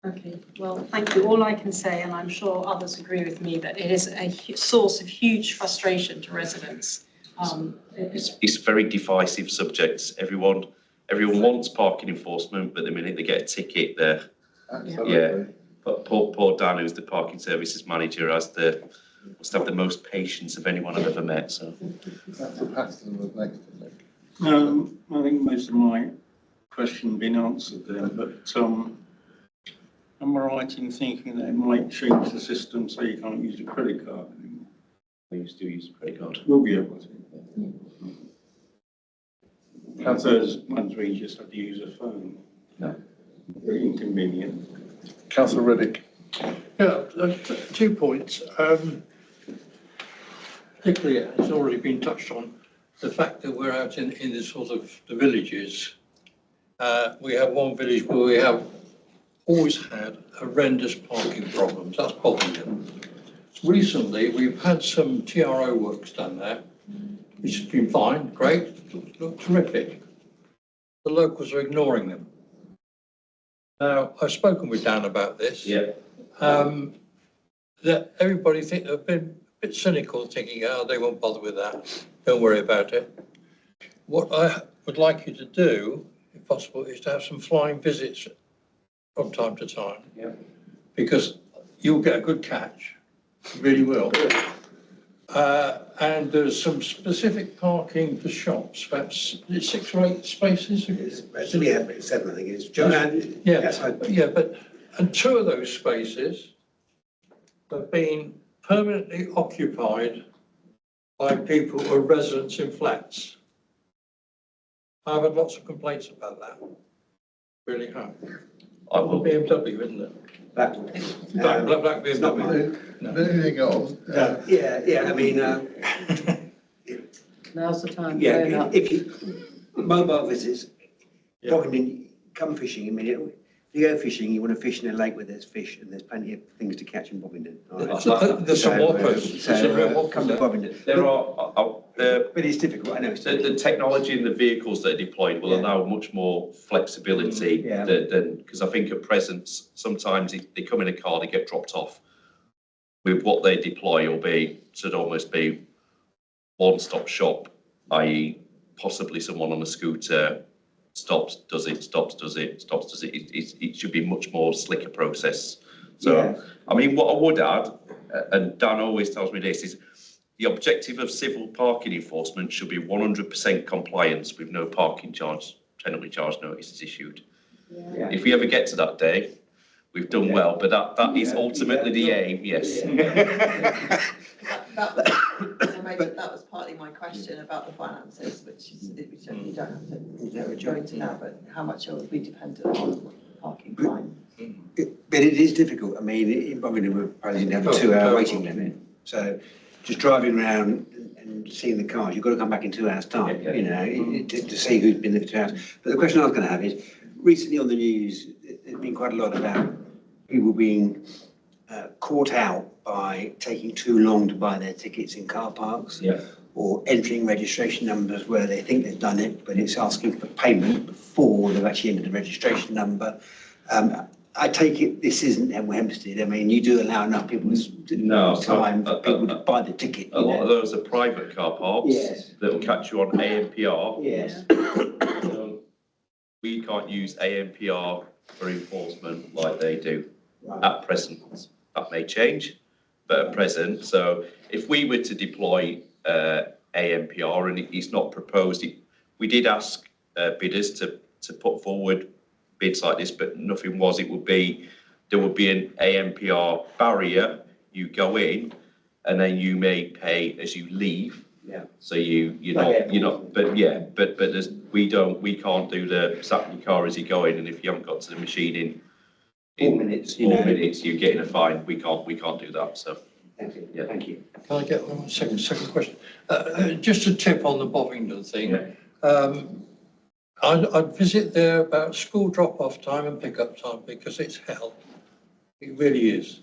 Okay, well, thank you. All I can say, and I'm sure others agree with me, that it is a source of huge frustration to residents. It's very divisive subjects. Everyone wants parking enforcement, but the minute they get a ticket, they're yeah. But poor Dan, who's the parking services manager, must have the most patience of anyone I've ever met. So that's the pattern was next. I think most of my question has been answered there, but am I right in thinking that it might change the system so you can't use a credit card anymore? We still use a credit card. We'll be able to. There's ones where you just have to use a phone. No. Very inconvenient. Councillor Riddick. Yeah, 2 points. Particularly, it's already been touched on, the fact that we're out in the sort of the villages. We have one village where we have always had horrendous parking problems. That's Bobbington. Recently, we've had some TRO works done there, which has been fine, great, look terrific. The locals are ignoring them. Now, I've spoken with Dan about this. Yeah. That everybody have been a bit cynical, thinking, oh, they won't bother with that. Don't worry about it. What I would like you to do, if possible, is to have some flying visits from time to time. Yeah. Because you'll get a good catch, you really will. And there's some specific parking for shops, perhaps 6 or 8 spaces. Yeah, 7, I think it is. And 2 of those spaces have been permanently occupied by people who are residents in flats. I've had lots of complaints about that. Really have. I will. BMW, isn't it? Black BMW. Moving on. I mean, Now's the time. yeah, if you, mobile visits, Bobbington, come fishing. I mean, if you go fishing, you want to fish in a lake where there's fish and there's plenty of things to catch in Bobbington. There's some whoppers. Come to Bobbington. There are. But it's difficult, I know. The technology in the vehicles that are deployed will allow much more flexibility than because I think at present sometimes they come in a car, they get dropped off. With what they deploy should almost be one-stop shop, i.e. possibly someone on a scooter stops, does it, stops, does it, stops, does it. It should be much more slicker process. So, I mean, what I would add, and Dan always tells me this, is the objective of civil parking enforcement should be 100% compliance with no parking charge, penalty charge notices issued. Yeah. If we ever get to that day, we've done well, but that is ultimately the aim, yes. That was partly my question about the finances, which you don't have to go into now, but how much are we dependent on parking fines? But it is difficult. I mean, we're proposing to have a 2-hour waiting limit. So just driving around and seeing the cars, you've got to come back in 2 hours' time, to see who's been there for 2 hours. But the question I was going to have is, recently on the news, there's been quite a lot about people being caught out by taking too long to buy their tickets in car parks. Or entering registration numbers where they think they've done it, but it's asking for payment before they've actually entered the registration number. I take it this isn't Hempstead. I mean, you do allow enough people's time for people to buy the ticket. A lot of those are private car parks that will catch you on ANPR. Yes. We can't use ANPR for enforcement like they do at present. That may change, but at present, so if we were to deploy ANPR and it's not proposed, we did ask bidders to put forward bids like this, but nothing was. There would be an ANPR barrier. You go in, and then you may pay as you leave. So you're not. But we can't do the sat in your car as you go in, and if you haven't got to the machine in 4 minutes, you're getting a fine. We can't do that. So. Thank you. Thank you. Can I get one second question? Just a tip on the Bovingdon thing. I'd visit there about school drop-off time and pick-up time because it's hell. It really is.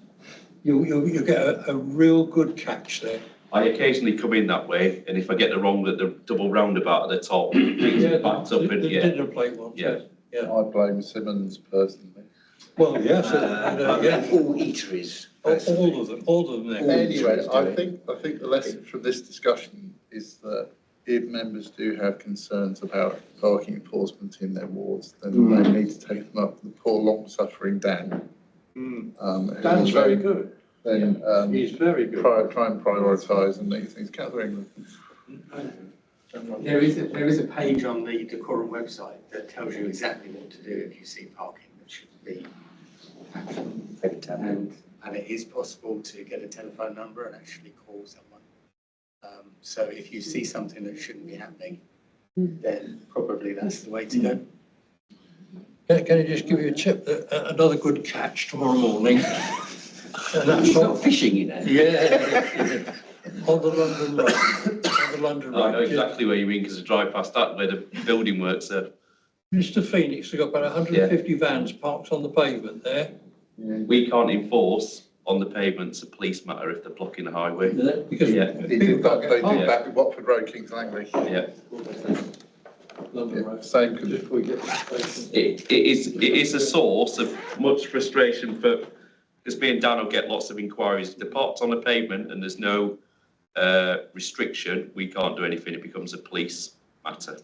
You get a real good catch there. I occasionally come in that way, and if I get the double roundabout at the top, it's backed up and dinner plate one. Yeah. I blame Simmons personally. Well, yes, all eateries. All of them. Anyway, I think the lesson from this discussion is that if members do have concerns about parking enforcement in their wards, then they need to take them up to the poor long-suffering Dan. Dan's very good. Then he's very good. Try and prioritise and these things. Catherine. There is a page on the Decorum website that tells you exactly what to do if you see parking that shouldn't be happening. And it is possible to get a telephone number and actually call someone. So if you see something that shouldn't be happening, then probably that's the way to go. Can I just give you a tip? Another good catch tomorrow morning. And that's not fishing, you know. Yeah. On the London Road. I know exactly where you mean because I drive past that where the building works there. Mr. Phoenix, they've got about 150 vans parked on the pavement there. We can't enforce on the pavements a police matter if they're blocking the highway. Because they did that with Watford Road, Kings Langley. Same. It is a source of much frustration because me and Dan will get lots of inquiries. If they're parked on the pavement and there's no restriction, we can't do anything. It becomes a police matter,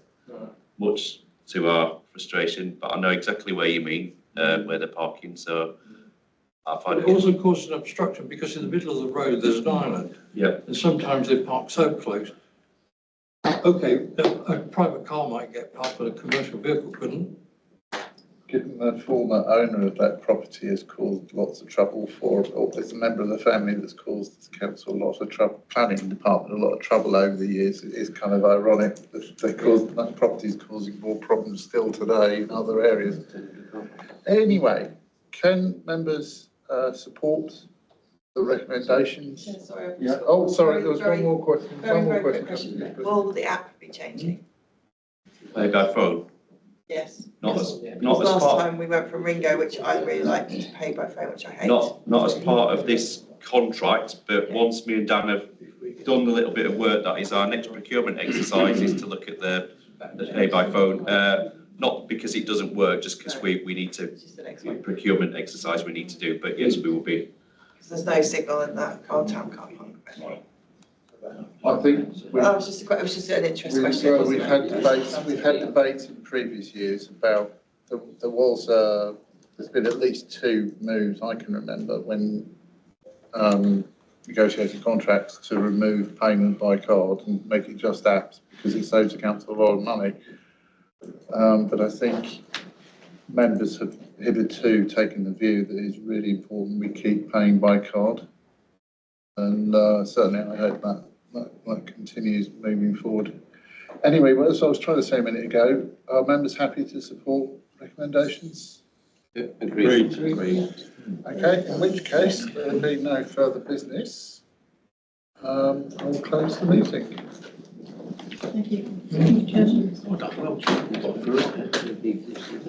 much to our frustration. But I know exactly where you mean, where they're parking. So I find it also causes an obstruction because in the middle of the road there's an island. And sometimes they park so close. Okay, a private car might get parked, but a commercial vehicle couldn't. Given the former owner of that property has caused lots of trouble or there's a member of the family that's caused the council a lot of trouble, planning department a lot of trouble over the years, it is kind of ironic that that property is causing more problems still today in other areas. Anyway, can members support the recommendations? Oh, sorry, there was one more question. Will the app be changing? Pay by phone. Yes. Not as last part. time we went from Ringo, which I really liked, to pay by phone, which I hate. Not as part of this contract, but once me and Dan have done a little bit of work, that is our next procurement exercise is to look at the pay by phone. Not because it doesn't work, just because we need to procurement exercise we need to do. But yes, we will be. Because there's no signal in that town car park. I think it was just an interesting question. We've had debates in previous years about there's been at least 2 moves I can remember when negotiating contracts to remove payment by card and make it just apps because it saves the council a lot of money. But I think members have hitherto taken the view that it's really important we keep paying by card, and certainly I hope that continues moving forward. Anyway, as I was trying to say a minute ago, are members happy to support recommendations? Agreed. Okay, in which case, there will be no further business. I'll close the meeting. Thank you. Well done, well done.